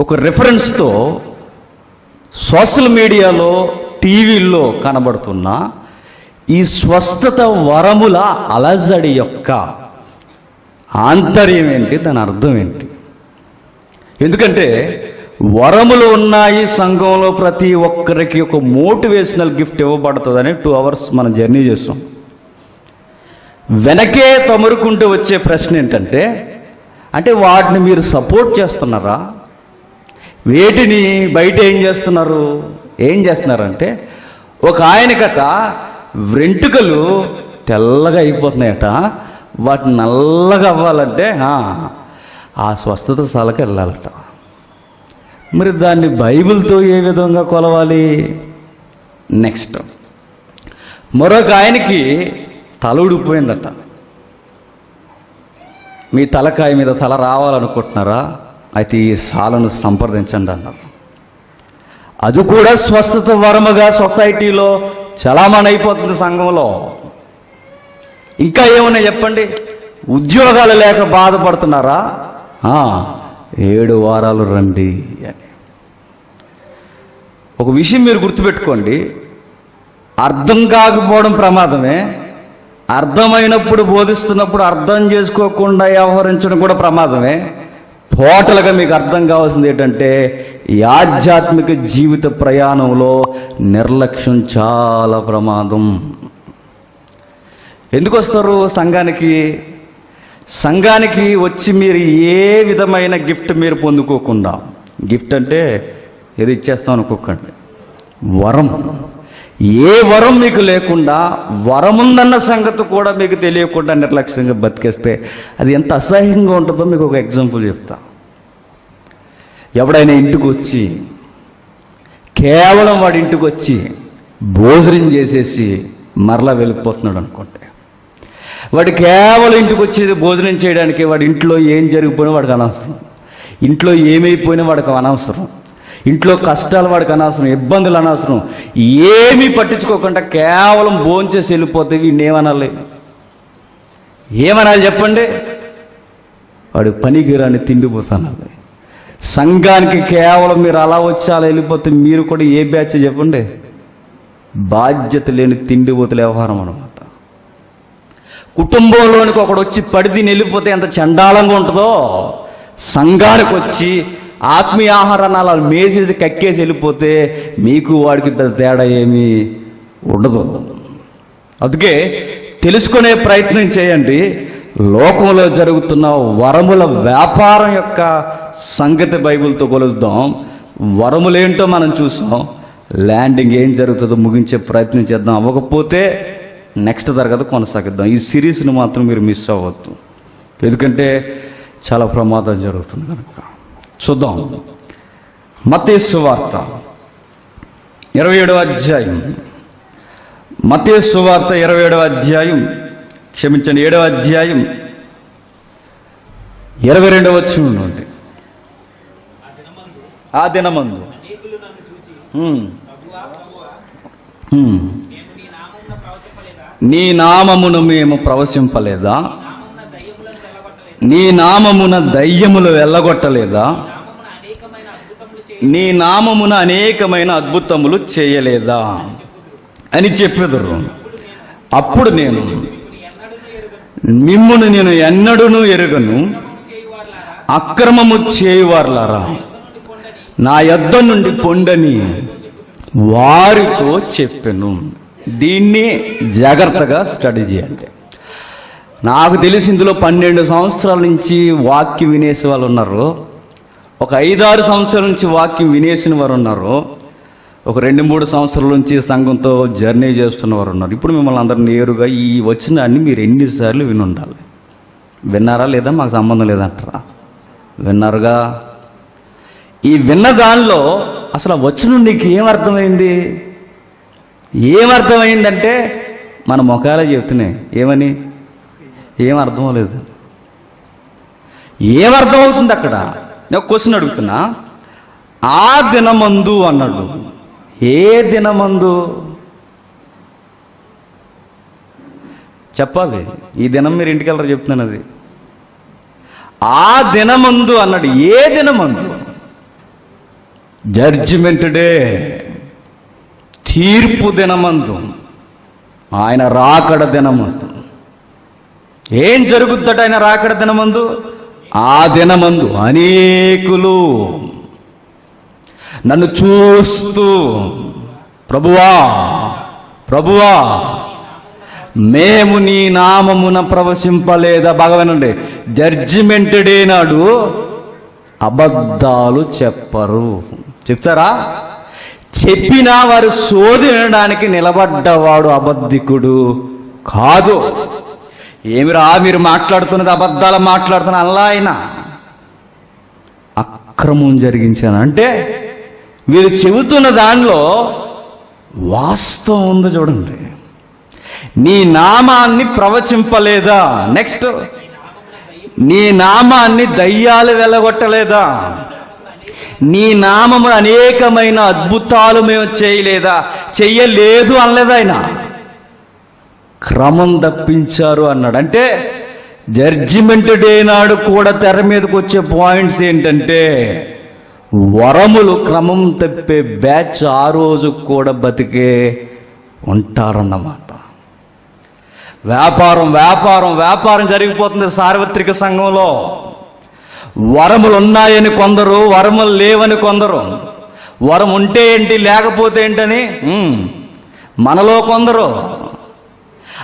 ఒక రిఫరెన్స్తో సోషల్ మీడియాలో టీవీల్లో కనబడుతున్న ఈ స్వస్థత వరముల అలజడి యొక్క ఆంతర్యం ఏంటి, దాని అర్థం ఏంటి? ఎందుకంటే వరములు ఉన్నాయి సంఘంలో, ప్రతి ఒక్కరికి ఒక మోటివేషనల్ గిఫ్ట్ ఇవ్వబడుతుందని 2 hours మనం జర్నీ చేస్తాం. వెనకే తమరుకుంటూ వచ్చే ప్రశ్న ఏంటంటే, అంటే వాటిని మీరు సపోర్ట్ చేస్తున్నారా? వేటిని బయట ఏం చేస్తున్నారంటే, ఒక ఆయనకట వెంట్రుకలు తెల్లగా అయిపోతున్నాయట, వాటిని నల్లగా అవ్వాలంటే ఆ స్వస్థత శాలకు వెళ్ళాలట. మరి దాన్ని బైబిల్తో ఏ విధంగా కొలవాలి? నెక్స్ట్, మరొక ఆయనకి తల ఊడిపోయిందట. మీ తలకాయ మీద తల రావాలనుకుంటున్నారా? అయితే ఈ శాలను సంప్రదించండి అన్నారు. అది కూడా స్వస్థత వరముగా సొసైటీలో చలామణి అయిపోతుంది సంఘంలో. ఇంకా ఏమన్నా చెప్పండి? ఉద్యోగాలు లేక బాధపడుతున్నారా? 7 వారాలు రండి అని. ఒక విషయం మీరు గుర్తుపెట్టుకోండి, అర్థం కాకపోవడం ప్రమాదమే, అర్థమైనప్పుడు బోధిస్తున్నప్పుడు అర్థం చేసుకోకుండా వ్యవహరించడం కూడా ప్రమాదమే. టోటల్గా మీకు అర్థం కావాల్సింది ఏంటంటే, ఈ ఆధ్యాత్మిక జీవిత ప్రయాణంలో నిర్లక్ష్యం చాలా ప్రమాదం. ఎందుకు వస్తారు సంఘానికి వచ్చి మీరు ఏ విధమైన గిఫ్ట్ మీరు పొందుకోకుండా, గిఫ్ట్ అంటే ఏది ఇచ్చేస్తాం అనుకోకండి, వరం, ఏ వరం మీకు లేకుండా, వరముందన్న సంగతి కూడా మీకు తెలియకుండా నిర్లక్ష్యంగా బతికేస్తే అది ఎంత అసహ్యంగా ఉంటుందో మీకు ఒక ఎగ్జాంపుల్ చెప్తా. ఎవడైనా ఇంటికి వచ్చి కేవలం వాడి ఇంటికి వచ్చి భోజనం చేసేసి మరలా వెళ్ళిపోతున్నాడు అనుకోండి, వాడు కేవలం ఇంటికి వచ్చేది భోజనం చేయడానికి, వాడి ఇంట్లో ఏం జరిగిపోయినా వాడికి అనవసరం, ఇంట్లో ఏమైపోయినా వాడికి అనవసరం, ఇంట్లో కష్టాలు వాడికి అనవసరం, ఇబ్బందులు అనవసరం, ఏమీ పట్టించుకోకుండా కేవలం భోంచేసి వెళ్ళిపోతే వీడిని ఏమనాలి చెప్పండి? వాడు పనికిరాని తిండిపోతానాలి. సంఘానికి కేవలం మీరు అలా వచ్చి అలా వెళ్ళిపోతే మీరు కూడా ఏ బ్యాచ్ చెప్పండి? బాధ్యత లేని తిండిపోతుల వ్యవహారం అనమాట. కుటుంబంలోనికి ఒకడు వచ్చి పడిదిని వెళ్ళిపోతే ఎంత చండాలంగా ఉంటుందో, సంఘానికి వచ్చి ఆత్మీయ ఆహారాన్ని అలా మేసేసి కక్కేసి వెళ్ళిపోతే మీకు వాడికి తేడా ఏమీ ఉండదు. అందుకే తెలుసుకునే ప్రయత్నం చేయండి. లోకంలో జరుగుతున్న వరముల వ్యాపారం యొక్క సంగతి బైబిల్తో కొలుద్దాం. వరములేంటో మనం చూసాం, ల్యాండింగ్ ఏం జరుగుతుందో ముగించే ప్రయత్నం చేద్దాం. అవ్వకపోతే నెక్స్ట్ తరగతి కొనసాగిద్దాం. ఈ సిరీస్ని మాత్రం మీరు మిస్ అవ్వద్దు, ఎందుకంటే చాలా ప్రమాదం జరుగుతుంది కనుక. చూద్దాం. మత్తయి సువార్త 27వ అధ్యాయం, మత్తయి సువార్త 27వ అధ్యాయం, క్షమించండి 7వ అధ్యాయం 22వ వచనం నుండి. ఆ దినమందు నీ నామమును మేము ప్రవశింపలేదా? నీ నామమున దయ్యములు వెళ్ళగొట్టలేదా? నీ నామమున అనేకమైన అద్భుతములు చేయలేదా అని చెప్పెదరు. అప్పుడు నేను మిమ్మును నేను ఎన్నడూను ఎరుగను, అక్రమము చేయువార్లారా నా యొద్ద నుండి పొండని వారితో చెప్పెను. దీన్ని జాగ్రత్తగా స్టడీ చేయండి. నాకు తెలిసి ఇందులో 12 సంవత్సరాల నుంచి వాక్యం వినేసి వాళ్ళు ఉన్నారు, ఒక 5-6 సంవత్సరాల నుంచి వాక్యం వినేసిన వారు ఉన్నారు, ఒక 2-3 సంవత్సరాల నుంచి సంఘంతో జర్నీ చేస్తున్న వారు ఉన్నారు. ఇప్పుడు మిమ్మల్ని అందరినీ నేరుగా ఈ వచనాన్ని మీరు ఎన్నిసార్లు విని ఉండాలి. విన్నారా లేదా మాకు సంబంధం లేదంటారా? విన్నారుగా. ఈ విన్న దానిలో అసలు వచనం నీకు ఏమర్థమైంది? ఏమర్థమైందంటే మన ముఖాలే చెప్తున్నాయి. ఏమని? ఏమర్థం లేదు. ఏమర్థమవుతుంది అక్కడ? నేను క్వశ్చన్ అడుగుతున్నా. ఆ దినమందు అన్నాడు. ఏ దినమందు చెప్పాలి? ఈ దినం మీరు ఇంటికి వెళ్ళరు చెప్తున్నాను. అది ఆ దినమందు అన్నాడు. ఏ దినమందు? జడ్జిమెంట్ డే, తీర్పు దినమందు, ఆయన రాకడ దినమందు. ఏం జరుగుద్దట ఆయన రాకడ దినమందు? ఆ దినమందు అనేకులు నన్ను చూస్తూ, ప్రభువా ప్రభువా మేము నీ నామమున ప్రవశింపలేదా? భగవానుండి జడ్జిమెంట్ డే నాడు అబద్ధాలు చెప్పరు. చెప్తారా? చెప్పినా వారు సోది వినడానికి నిలబడ్డవాడు అబద్ధికుడు కాదు. ఏమిరా మీరు మాట్లాడుతున్నది అబద్ధాలు మాట్లాడుతున్న అల్లా ఆయన అక్రమం జరిగించాను అంటే వీరు చెబుతున్న దానిలో వాస్తవం ఉంది. చూడండి, నీ నామాన్ని ప్రవచింపలేదా? నెక్స్ట్, నీ నామాన్ని దయ్యాలు వెళ్ళగొట్టలేదా? నీ నామము అనేకమైన అద్భుతాలు మేము చేయలేదా? చెయ్యలేదు అనలేదు ఆయన. క్రమం తప్పించారు అన్నాడు. అంటే జడ్జిమెంట్ డే నాడు కూడా తెర మీదకి వచ్చే పాయింట్స్ ఏంటంటే వరములు క్రమం తప్పే బ్యాచ్ ఆ రోజు కూడా బతికే ఉంటారన్నమాట. వ్యాపారం వ్యాపారం వ్యాపారం జరిగిపోతుంది సార్వత్రిక సంఘంలో. వరములు ఉన్నాయని కొందరు, వరములు లేవని కొందరు. వరం ఉంటే ఏంటి, లేకపోతే ఏంటని మనలో కొందరు.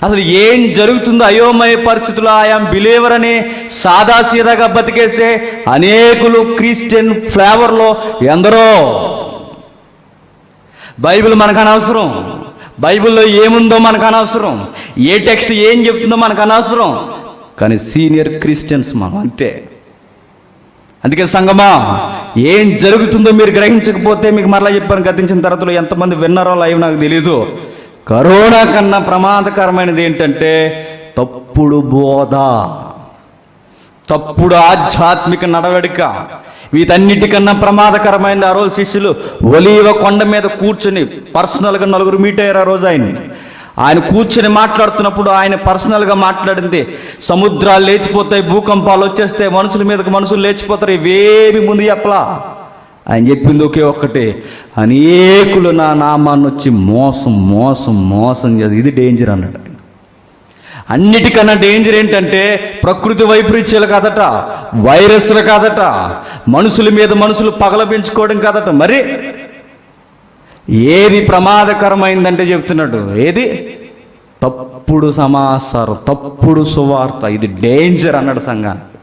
అసలు ఏం జరుగుతుందో అయోమయ పరిస్థితులు, ఐయామ్ బిలీవర్ అని సాదాసీదాగా బతికేసే అనేకులు క్రిస్టియన్ ఫ్లేవర్లో ఎందరో. బైబిల్ మనకు అనవసరం, బైబిల్లో ఏముందో మనకు అనవసరం, ఏ టెక్స్ట్ ఏం చెప్తుందో మనకు అనవసరం. కానీ సీనియర్ క్రిస్టియన్స్ మనం అంతే. అందుకే సంగమా, ఏం జరుగుతుందో మీరు గ్రహించకపోతే, మీకు మరలా చెప్పాను గతించిన తరగతిలో ఎంతమంది విన్నారో లైవ్ నాకు తెలీదు, కరోనా కన్నా ప్రమాదకరమైనది ఏంటంటే తప్పుడు బోధ, తప్పుడు ఆధ్యాత్మిక నడవడిక. వీటన్నిటికన్నా ప్రమాదకరమైనది ఆ రోజు శిష్యులు ఒలీవ కొండ మీద కూర్చొని పర్సనల్గా 4 మీట్ అయ్యారు. ఆ రోజు ఆయన కూర్చొని మాట్లాడుతున్నప్పుడు ఆయన పర్సనల్గా మాట్లాడింది, సముద్రాలు లేచిపోతాయి, భూకంపాలు వచ్చేస్తాయి, మనుషుల మీదకి మనుషులు లేచిపోతారు, ఇవేమి ముందు చెప్పలా. ఆయన చెప్పింది ఒకే ఒక్కటే, అనేకులు నా నామాన్ని వచ్చి మోసం మోసం మోసం చేసి, ఇది డేంజర్ అన్నాడు. అన్నిటికన్నా డేంజర్ ఏంటంటే ప్రకృతి వైపరీత్యాలు కాదట, వైరస్లు కాదట, మనుషుల మీద మనుషులు పగలబెంచుకోవడం కాదట. మరి ఏది ప్రమాదకరమైందంటే చెప్తున్నాడు, ఏది తప్పుడు సమాచారం, తప్పుడు సువార్త, ఇది డేంజర్ అన్నాడు సంఘానికి.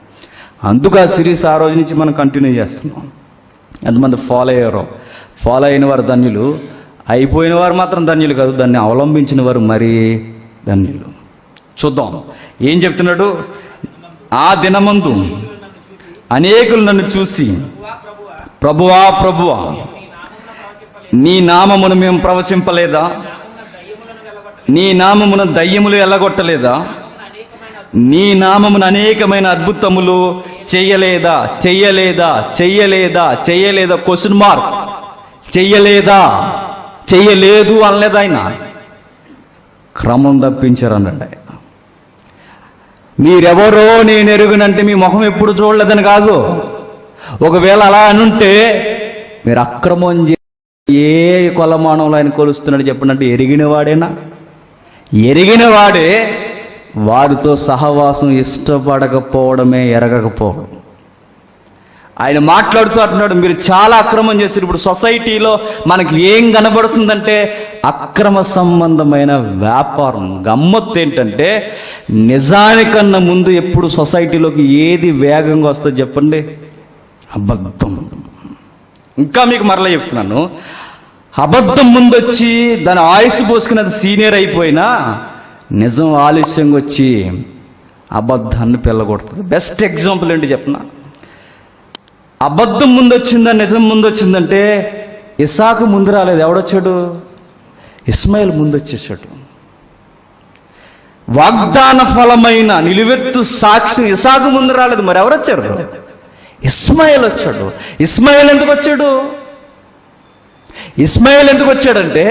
అందుకు ఆ సిరీస్ ఆ రోజు నుంచి మనం కంటిన్యూ చేస్తున్నాం. ఎంతమంది ఫాలో అయిన వారు ధన్యులు, అయిపోయిన వారు మాత్రం ధన్యులు కాదు, దాన్ని అవలంబించిన వారు మరీ ధన్యులు. చూద్దాం ఏం చెప్తున్నాడు. ఆ దినమందు అనేకులు నన్ను చూసి, ప్రభువా ప్రభువా నీ నామమును మేము ప్రవచింపలేదా? నీ నామమున దయ్యములు ఎల్లగొట్టలేదా? నీ నామమున అనేకమైన అద్భుతములు చెయ్యలేదా? చెయ్యలేదా? చెయ్యలేదా? చెయ్యలేదా? Question mark. చెయ్యలేదా? చెయ్యలేదు అనలేదు ఆయన. క్రమం తప్పించారు అన్నాడు ఆయన. మీరెవరో నేను ఎరుగునంటే మీ మొహం ఎప్పుడు చూడలేదని కాదు. ఒకవేళ అలా అనుంటే మీరు అక్రమం ఏ కొలమానంలో ఆయన కొలుస్తున్నాడు చెప్పండి అంటే ఎరిగిన వాడేనా? ఎరిగిన వాడే వారితో సహవాసం ఇష్టపడకపోవడమే, ఎరగకపోవడం. ఆయన మాట్లాడుతూ అంటున్నాడు, మీరు చాలా అక్రమం చేశారు. ఇప్పుడు సొసైటీలో మనకి ఏం కనబడుతుందంటే అక్రమ సంబంధమైన వ్యాపారం. గమ్మత్తు ఏంటంటే నిజానికన్నా ముందు ఎప్పుడు సొసైటీలోకి ఏది వేగంగా వస్తుందో చెప్పండి? అబద్ధం. ఇంకా మీకు మరలా చెప్తున్నాను, అబద్ధం ముందొచ్చి దాని ఆయుష్ పోసుకున్నది సీనియర్ అయిపోయినా నిజం ఆలస్యంగా వచ్చి అబద్ధాన్ని పిల్లగొడుతుంది. బెస్ట్ ఎగ్జాంపుల్ ఏంటి చెప్పనా? అబద్ధం ముందొచ్చిందా నిజం ముందొచ్చిందంటే ఇస్సాకు ముందు రాలేదు. ఎవడొచ్చాడు? ఇస్మాయిల్ ముందొచ్చేసాడు. వాగ్దాన ఫలమైన నిలువెత్తు సాక్షి ఇస్సాకు ముందు రాలేదు. మరి ఎవరొచ్చారు? ఇస్మాయిల్ వచ్చాడు. ఇస్మాయిల్ ఎందుకు వచ్చాడు? ఇస్మాయిల్ ఎందుకు వచ్చాడంటే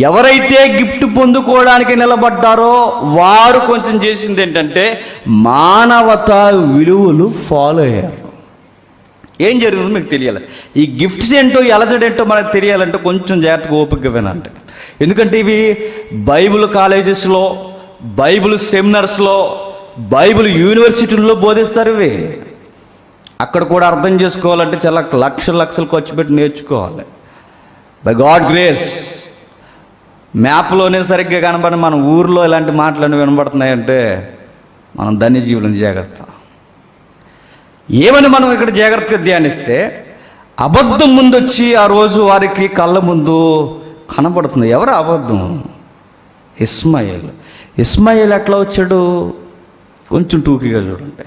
ఎవరైతే గిఫ్ట్ పొందుకోవడానికి నిలబడ్డారో వారు కొంచెం చేసింది ఏంటంటే మానవతా విలువలు ఫాలో అయ్యారు. ఏం జరిగిందో మీకు తెలియాలి. ఈ గిఫ్ట్స్ ఏంటో ఎలజడేంటో మనకు తెలియాలంటే కొంచెం జాగ్రత్తగా ఓపికగా వినండి. ఎందుకంటే ఇవి బైబిల్ కాలేజెస్లో, బైబిల్ సెమినార్స్లో, బైబిల్ యూనివర్సిటీల్లో బోధిస్తారు. ఇవి అక్కడ కూడా అర్థం చేసుకోవాలంటే చాలా లక్షలు ఖర్చు పెట్టి నేర్చుకోవాలి. బై గాడ్ గ్రేస్ మ్యాప్లోనే సరిగ్గా కనబడి మన ఊర్లో ఇలాంటి మాటలన్నీ వినబడుతున్నాయంటే మనం ధన్యజీవులను జాగ్రత్త. ఏమని మనం ఇక్కడ జాగ్రత్తగా ధ్యానిస్తే, అబద్ధం ముందొచ్చి ఆ రోజు వారికి కళ్ళ ముందు కనబడుతుంది. ఎవరు అబద్ధం? ఇస్మాయిల్. ఇస్మాయిల్ ఎట్లా వచ్చాడు? కొంచెం టూకీగా చూడండి.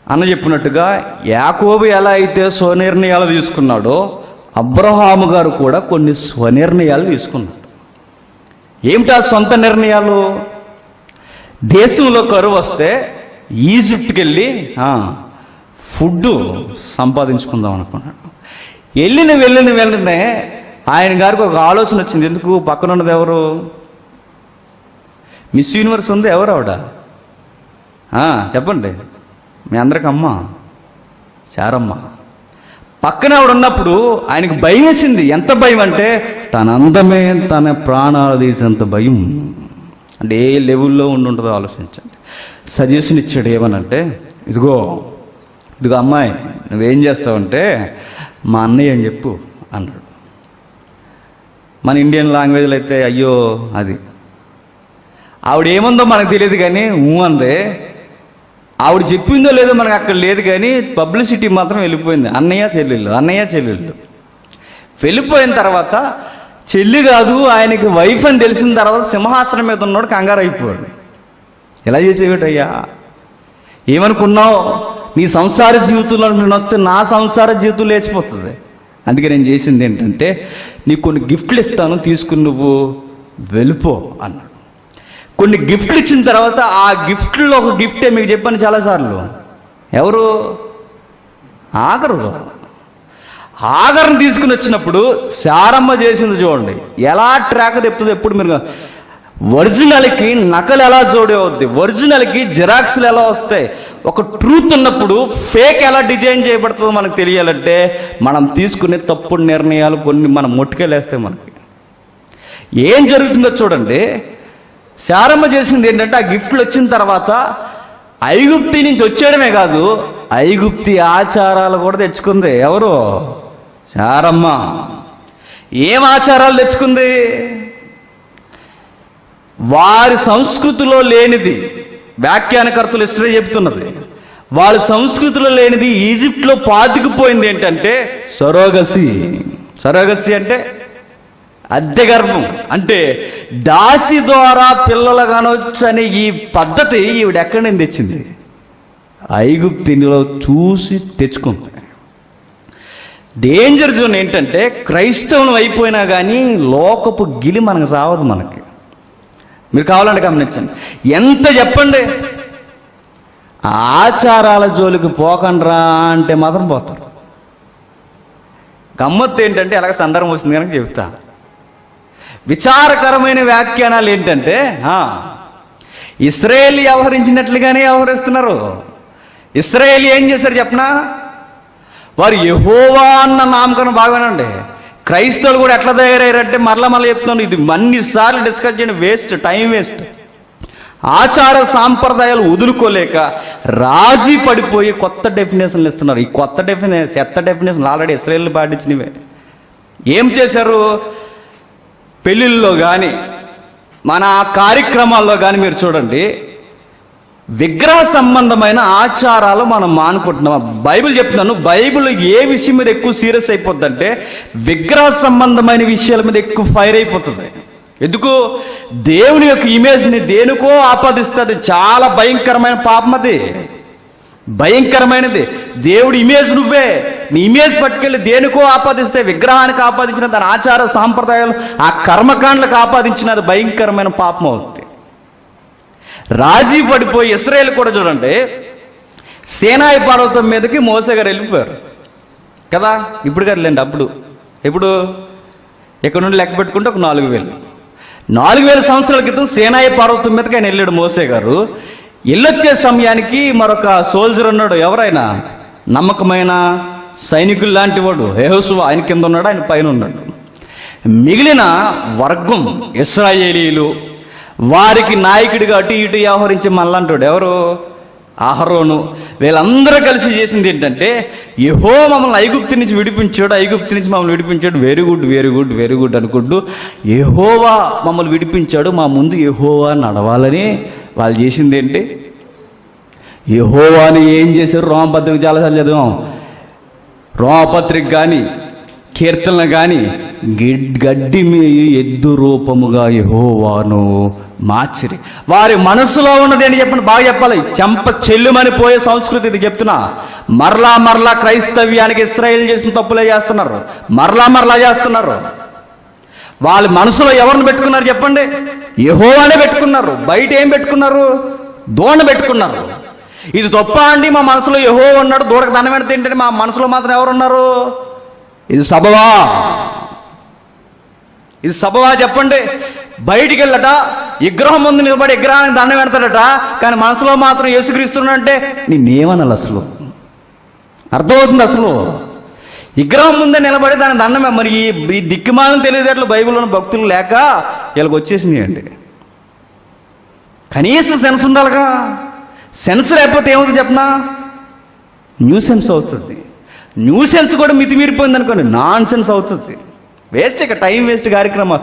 అన్న చెప్పినట్టుగా యాకోబు ఎలా అయితే స్వనిర్ణయాలు తీసుకున్నాడో, అబ్రహాము గారు కూడా కొన్ని స్వనిర్ణయాలు తీసుకున్నాడు. ఏమిటా సొంత నిర్ణయాలు? దేశంలో కరువు వస్తే ఈజిప్ట్కి వెళ్ళి ఫుడ్ సంపాదించుకుందాం అనుకున్నాడు. వెళ్ళినే ఆయన గారికి ఒక ఆలోచన వచ్చింది. ఎందుకు? పక్కన ఉన్నది ఎవరు? మిస్ యూనివర్స్ ఉంది. ఎవరు ఆవిడ? చెప్పండి, మీ అందరికి అమ్మ చారమ్మ. పక్కన ఆవిడ ఉన్నప్పుడు ఆయనకు భయం వేసింది. ఎంత భయం అంటే తన అందమే తన ప్రాణాలు తీసేంత భయం. అంటే ఏ లెవెల్లో ఉంటుందో ఆలోచించండి. సజెషన్ ఇచ్చాడు. ఏమనంటే, ఇదిగో అమ్మాయి, నువ్వేం చేస్తావంటే మా అన్నయ్య అని చెప్పు అన్నాడు. మన ఇండియన్ లాంగ్వేజ్లో అయితే అయ్యో అది. ఆవిడ ఏముందో మనకు తెలియదు కానీ అందే. ఆవిడ చెప్పిందో లేదో మనకు అక్కడ లేదు కానీ పబ్లిసిటీ మాత్రం వెళ్ళిపోయింది. అన్నయ్య చెల్లెళ్ళు వెళ్ళిపోయిన తర్వాత చెల్లి కాదు ఆయనకి వైఫ్ అని తెలిసిన తర్వాత సింహాసనం మీద ఉన్నాడు కంగారు అయిపోయాడు. ఎలా చేసేవేటయ్యా? ఏమనుకున్నావు? నీ సంసార జీవితంలో నేను వస్తే నా సంసార జీవితం లేచిపోతుంది. అందుకే నేను చేసింది ఏంటంటే, నీకు కొన్ని గిఫ్ట్లు ఇస్తాను, తీసుకుని నువ్వు వెళ్ళిపో అన్నాడు. కొన్ని గిఫ్ట్లు ఇచ్చిన తర్వాత ఆ గిఫ్ట్లో ఒక గిఫ్టే మీకు చెప్పాను చాలాసార్లు. ఎవరు? ఆగర్ని తీసుకుని వచ్చినప్పుడు శారమ్మ చేసింది చూడండి. ఎలా ట్రాక్ తెప్పుతుంది. ఎప్పుడు మీరు ఒరిజినల్కి నకలు ఎలా జోడి అవుద్ది, ఒరిజినల్కి జిరాక్స్లు ఎలా వస్తాయి, ఒక ట్రూత్ ఉన్నప్పుడు ఫేక్ ఎలా డిజైన్ చేయబడుతుందో మనకు తెలియాలంటే మనం తీసుకునే తప్పుడు నిర్ణయాలు కొన్ని మనం మొట్టుకెళ్ళేస్తాయి. మనకి ఏం జరుగుతుందో చూడండి. శారమ్మ చేసింది ఏంటంటే, ఆ గిఫ్ట్లు వచ్చిన తర్వాత ఐగుప్తి నుంచి వచ్చేయడమే కాదు, ఐగుప్తి ఆచారాలు కూడా తెచ్చుకుంది. ఎవరు? శారమ్మ. ఏం ఆచారాలు తెచ్చుకుంది? వారి సంస్కృతిలో లేనిది, వ్యాఖ్యానకర్తలు ఇస్ట్రే చెప్తున్నది, వాళ్ళ సంస్కృతిలో లేనిది ఈజిప్ట్లో పాతుకుపోయింది. ఏంటంటే సరోగసి అంటే అద్దె గర్భం. అంటే దాసి ద్వారా పిల్లలు కానొచ్చని ఈ పద్ధతి ఈవిడ ఎక్కడి నుంచి తెచ్చింది? ఐగుప్తిలో చూసి తెచ్చుకుంది. డేంజర్ జోన్ ఏంటంటే, క్రైస్తవం అయిపోయినా కానీ లోకపు గిలి మనకు సావదు. మనకి మీరు కావాలంటే గమనించండి. ఎంత చెప్పండి, ఆచారాల జోలికి పోకండ్రా అంటే మాత్రం పోతారు. గమ్మత్తు ఏంటంటే, ఎలాగ సందర్భం వస్తుంది కనుక చెప్తా. విచారకరమైన వ్యాఖ్యానాలు ఏంటంటే, ఇశ్రాయేలు వ్యవహరించినట్లుగానే వ్యవహరిస్తున్నారు. ఇశ్రాయేలు ఏం చేశారు చెప్పనా? వారు యెహోవా అన్న నామకరణం బాగానండి. క్రైస్తవులు కూడా ఎట్లా తయారయ్యారంటే, మరలా చెప్తున్నాను, ఇది అన్నిసార్లు డిస్కస్ చేయడం వేస్ట్, టైం వేస్ట్. ఆచార సాంప్రదాయాలు వదులుకోలేక రాజీ పడిపోయి కొత్త డెఫినేషన్లు ఇస్తున్నారు. ఈ చెత్త డెఫినేషన్లు ఆల్రెడీ ఇశ్రాయేలు పాటించినవే. ఏం చేశారు? పెళ్ళిళ్ళలో కానీ మన కార్యక్రమాల్లో కానీ మీరు చూడండి, విగ్రహ సంబంధమైన ఆచారాలు మనం మానుకుంటున్నాం. బైబిల్ చెప్తున్నాను, బైబిల్ ఏ విషయం మీద ఎక్కువ సీరియస్ అయిపోద్దంటే విగ్రహ సంబంధమైన విషయాల మీద ఎక్కువ ఫైర్ అయిపోతుంది. ఎందుకు? దేవుని యొక్క ఇమేజ్ని దేనికో ఆపాదిస్తుంది. చాలా భయంకరమైన పాపం అది, భయంకరమైనది. దేవుడి ఇమేజ్ నువ్వే, నీ ఇమేజ్ పట్టుకెళ్ళి దేనికో ఆపాదిస్తే, విగ్రహానికి ఆపాదించిన దాని ఆచార సాంప్రదాయాలు ఆ కర్మకాండలకు ఆపాదించిన అది భయంకరమైన పాపం అవుతుంది. రాజీ పడిపోయి ఇశ్రాయేలు కూడా చూడండి, సీనాయి పర్వతం మీదకి మోసే గారు వెళ్ళిపోయారు కదా. ఇప్పుడు కదలేండి, అప్పుడు ఇప్పుడు ఇక్కడ నుండి లెక్క పెట్టుకుంటే ఒక 4,000 సంవత్సరాల క్రితం సీనాయి పర్వతం మీదకి ఆయన వెళ్ళాడు మోసే గారు. వెళ్ళొచ్చే సమయానికి మరొక సోల్జర్ ఉన్నాడు, ఎవరైనా నమ్మకమైన సైనికులు లాంటి వాడు యెహోషువ, ఆయన కింద ఉన్నాడు, ఆయన పైన ఉన్నాడు. మిగిలిన వర్గం ఇశ్రాయేలీయులు, వారికి నాయకుడిగా అటు ఇటు వ్యవహరించి మళ్ళంటాడు ఎవరు? అహరోను. వీళ్ళందరూ కలిసి చేసింది ఏంటంటే, యెహోవా మమ్మల్ని ఐగుప్తు నుంచి విడిపించాడు, ఐగుప్తు నుంచి మమ్మల్ని విడిపించాడు, very good very good very good అనుకుంటూ యెహోవా మమ్మల్ని విడిపించాడు, మా ముందు యెహోవా నడవాలని వాళ్ళు చేసింది ఏంటి? యెహోవాని ఏం చేశారు? రోమపత్రిక చాలాసార్లు చదివాం. రోమపత్రిక కానీ కీర్తనలు కానీ గడ్డి మేయి ఎద్దు రూపముగా యెహోవాను మార్చిరి. వారి మనసులో ఉన్నది అని చెప్పండి, బాగా చెప్పాలి. చెంప చెల్లుమని పోయే సంస్కృతి ఇది చెప్తున్నా. మరలా మరలా క్రైస్తవ్యానికి ఇశ్రాయేలు చేసిన తప్పులే చేస్తున్నారు, మరలా చేస్తున్నారు. వాళ్ళ మనసులో ఎవరిని పెట్టుకున్నారు చెప్పండి? యెహోవానే పెట్టుకున్నారు. బయట ఏం పెట్టుకున్నారు? దూడను పెట్టుకున్నారు. ఇది తప్ప అండి? మా మనసులో యెహోవా ఉన్నాడు, దూడకు దండం పెడితే ఏంటంటే మా మనసులో మాత్రం ఎవరున్నారు? ఇది సబవా? ఇది సబవా చెప్పండి? బయటికి వెళ్ళట, విగ్రహం ముందు నిలబడి విగ్రహానికి దండం పెడతాడట, కానీ మనసులో మాత్రం యేసుక్రీస్తున్నాడంటే నేనేమనాలి? అసలు అర్థమవుతుంది? అసలు విగ్రహం ముందే నిలబడి దాని దండం, మరి ఈ దిక్కుమాలను తెలియదేట్లు బైబిల్లోని భక్తులు లేక వీళ్ళకి వచ్చేసినాయి అండి. కనీసం సెన్స్ ఉండాలిగా. సెన్స్ లేకపోతే ఏమవుతుంది చెప్పనా? న్యూ సెన్స్ అవుతుంది. న్యూ సెన్స్ కూడా మితిమీరిపోయింది అనుకోండి, నాన్ సెన్స్ అవుతుంది. వేస్ట్, ఇక టైం వేస్ట్ కార్యక్రమం.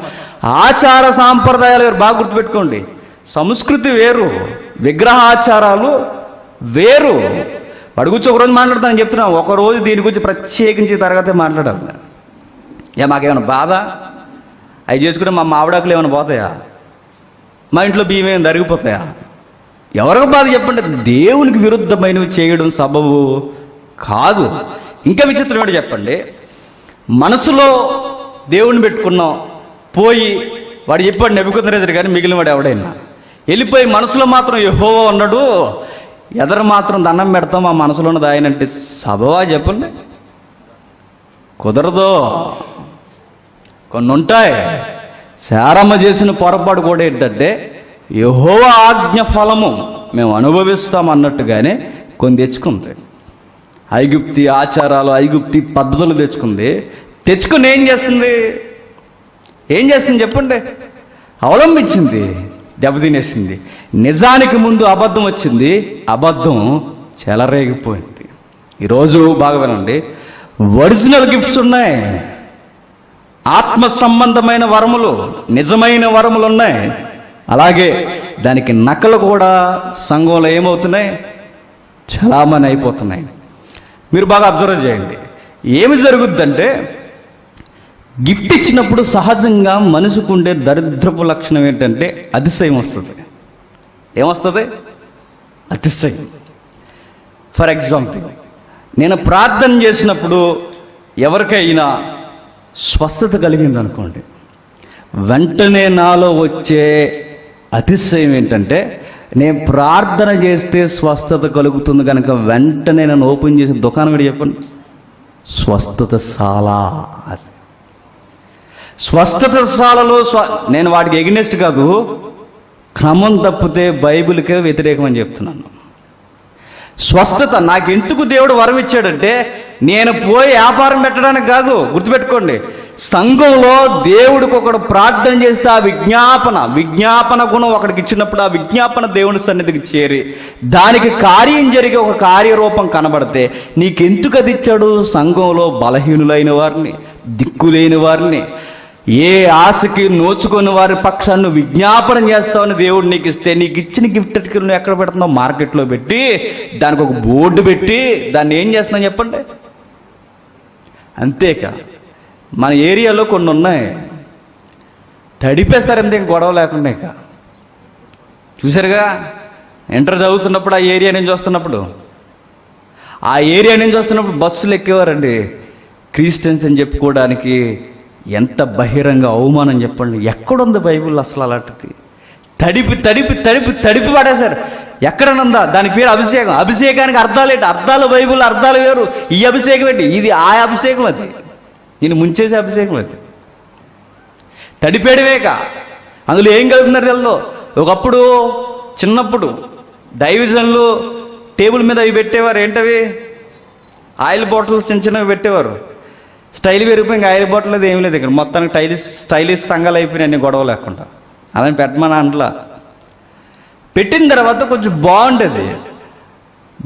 ఆచార సాంప్రదాయాలు వేరు, బాగా గుర్తుపెట్టుకోండి. సంస్కృతి వేరు, విగ్రహాచారాలు వేరు. వాడి గురించి ఒకరోజు మాట్లాడతానని చెప్తున్నా, ఒకరోజు దీని గురించి ప్రత్యేకించి తరగతి మాట్లాడాలి. మాకేమైనా బాధ? అవి చేసుకుంటే మా మావిడాకులు ఏమైనా పోతాయా? మా ఇంట్లో బియ్యం ఏమైనా జరిగిపోతాయా? ఎవరికి బాధ చెప్పండి? దేవునికి విరుద్ధమైనవి చేయడం సబబు కాదు. ఇంకా విచిత్రం ఏంటో చెప్పండి, మనసులో దేవుని పెట్టుకున్నాం, పోయి వాడు చెప్పాడు నెబుకద్నెజరు కానీ మిగిలిన వాడు ఎవడైనా వెళ్ళిపోయి మనసులో మాత్రం యెహోవా ఉన్నాడు, ఎదరు మాత్రం దండం పెడతాం, మా మనసులో ఉన్నది ఆయన అంటే సబవా చెప్పండి? కుదరదు. కొన్ని ఉంటాయి. శారమ్మ చేసిన పొరపాటు కూడా ఏంటంటే, యెహోవా ఆజ్ఞ ఫలము మేము అనుభవిస్తాం అన్నట్టుగానే కొన్ని తెచ్చుకుంది. ఐగుప్తి ఆచారాలు, ఐగుప్తి పద్ధతులు తెచ్చుకుని ఏం చేస్తుంది చెప్పండి? అవలంబించింది, దెబ్బతినేసింది. నిజానికి ముందు అబద్ధం వచ్చింది, అబద్ధం చెలరేగిపోయింది. ఈరోజు బాగా వినండి, ఒరిజినల్ గిఫ్ట్స్ ఉన్నాయి, ఆత్మ సంబంధమైన వరములు, నిజమైన వరములు ఉన్నాయి. అలాగే దానికి నకలు కూడా సంఘంలో ఏమవుతున్నాయి? చలామణి అయిపోతున్నాయి. మీరు బాగా అబ్జర్వ్ చేయండి. ఏమి జరుగుద్దంటే, గిఫ్ట్ ఇచ్చినప్పుడు సహజంగా మనసుకు ఉండే దరిద్రపు లక్షణం ఏంటంటే అతిశయం వస్తుంది. ఏమొస్తుంది? అతిశయం. ఫర్ ఎగ్జాంపుల్, నేను ప్రార్థన చేసినప్పుడు ఎవరికైనా స్వస్థత కలిగింది అనుకోండి, వెంటనే నాలో వచ్చే అతిశయం ఏంటంటే, నేను ప్రార్థన చేస్తే స్వస్థత కలుగుతుంది కనుక వెంటనే నేను ఓపెన్ చేసి దుకాణం కూడా చెప్పండి, స్వస్థతశాల. అది స్వస్థతశాలలో నేను వాటికి ఎగ్నెస్ట్ కాదు, క్రమం తప్పితే బైబిల్కే వ్యతిరేకం అని చెప్తున్నాను. స్వస్థత నాకు ఎందుకు దేవుడు వరం ఇచ్చాడంటే, నేను పోయి వ్యాపారం పెట్టడానికి కాదు. గుర్తుపెట్టుకోండి, సంఘంలో దేవుడికి ఒకడు ప్రార్థన చేస్తే ఆ విజ్ఞాపన గుణం ఒకడికి ఇచ్చినప్పుడు ఆ విజ్ఞాపన దేవుని సన్నిధికి చేరి దానికి కార్యం జరిగే ఒక కార్యరూపం కనబడితే నీకెందుకు అది ఇచ్చాడు? సంఘంలో బలహీనులైన వారిని, దిక్కులేని వారిని, ఏ ఆశకి నోచుకొని వారి పక్షాన్ని విజ్ఞాపనం చేస్తావని దేవుడు నీకు ఇస్తే, నీకు ఇచ్చిన గిఫ్ట్ నువ్వు ఎక్కడ పెడుతున్నావు? మార్కెట్లో పెట్టి దానికి ఒక బోర్డు పెట్టి దాన్ని ఏం చేస్తున్నావు చెప్పండి? అంతేకా మన ఏరియాలో కొన్ని ఉన్నాయి, తడిపేస్తారు అంతే, గొడవ లేకుండా. ఇక చూసారుగా, ఇంటర్ చదువుతున్నప్పుడు ఆ ఏరియా నుంచి వస్తున్నప్పుడు బస్సులు ఎక్కేవారండి. క్రిస్టియన్స్ అని చెప్పుకోవడానికి ఎంత బహిరంగ అవమానం చెప్పండి. ఎక్కడుంది బైబిల్ అసలు అలాంటిది? తడిపి పడేశారు. ఎక్కడనుందా? దాని పేరు అభిషేకం. అభిషేకానికి అర్థాలు ఏంటి? అర్థాలు బైబిల్ అర్థాలు వేరు. ఈ అభిషేకం ఏంటి? ఇది ఆ అభిషేకం, అది నేను ముంచేసే అభిషేకం. అది తడిపేయడమేక. అందులో ఏం కలుగుతున్నారు తెలుదో? ఒకప్పుడు చిన్నప్పుడు డైవిజన్లు టేబుల్ మీద అవి పెట్టేవారు. ఏంటవి? ఆయిల్ బాటిల్స్ చిన్న చిన్నవి పెట్టేవారు. స్టైల్ పెరిగిపోయి ఇంకా ఆయిల్ బాటిల్ అది ఏం లేదు ఇక్కడ, మొత్తానికి స్టైలిష్ సంఘాలు అయిపోయినాయి అన్ని గొడవ లేకుండా. అలాని పెట్టమని అంటలా. పెట్టిన తర్వాత కొంచెం బాగుంటుంది.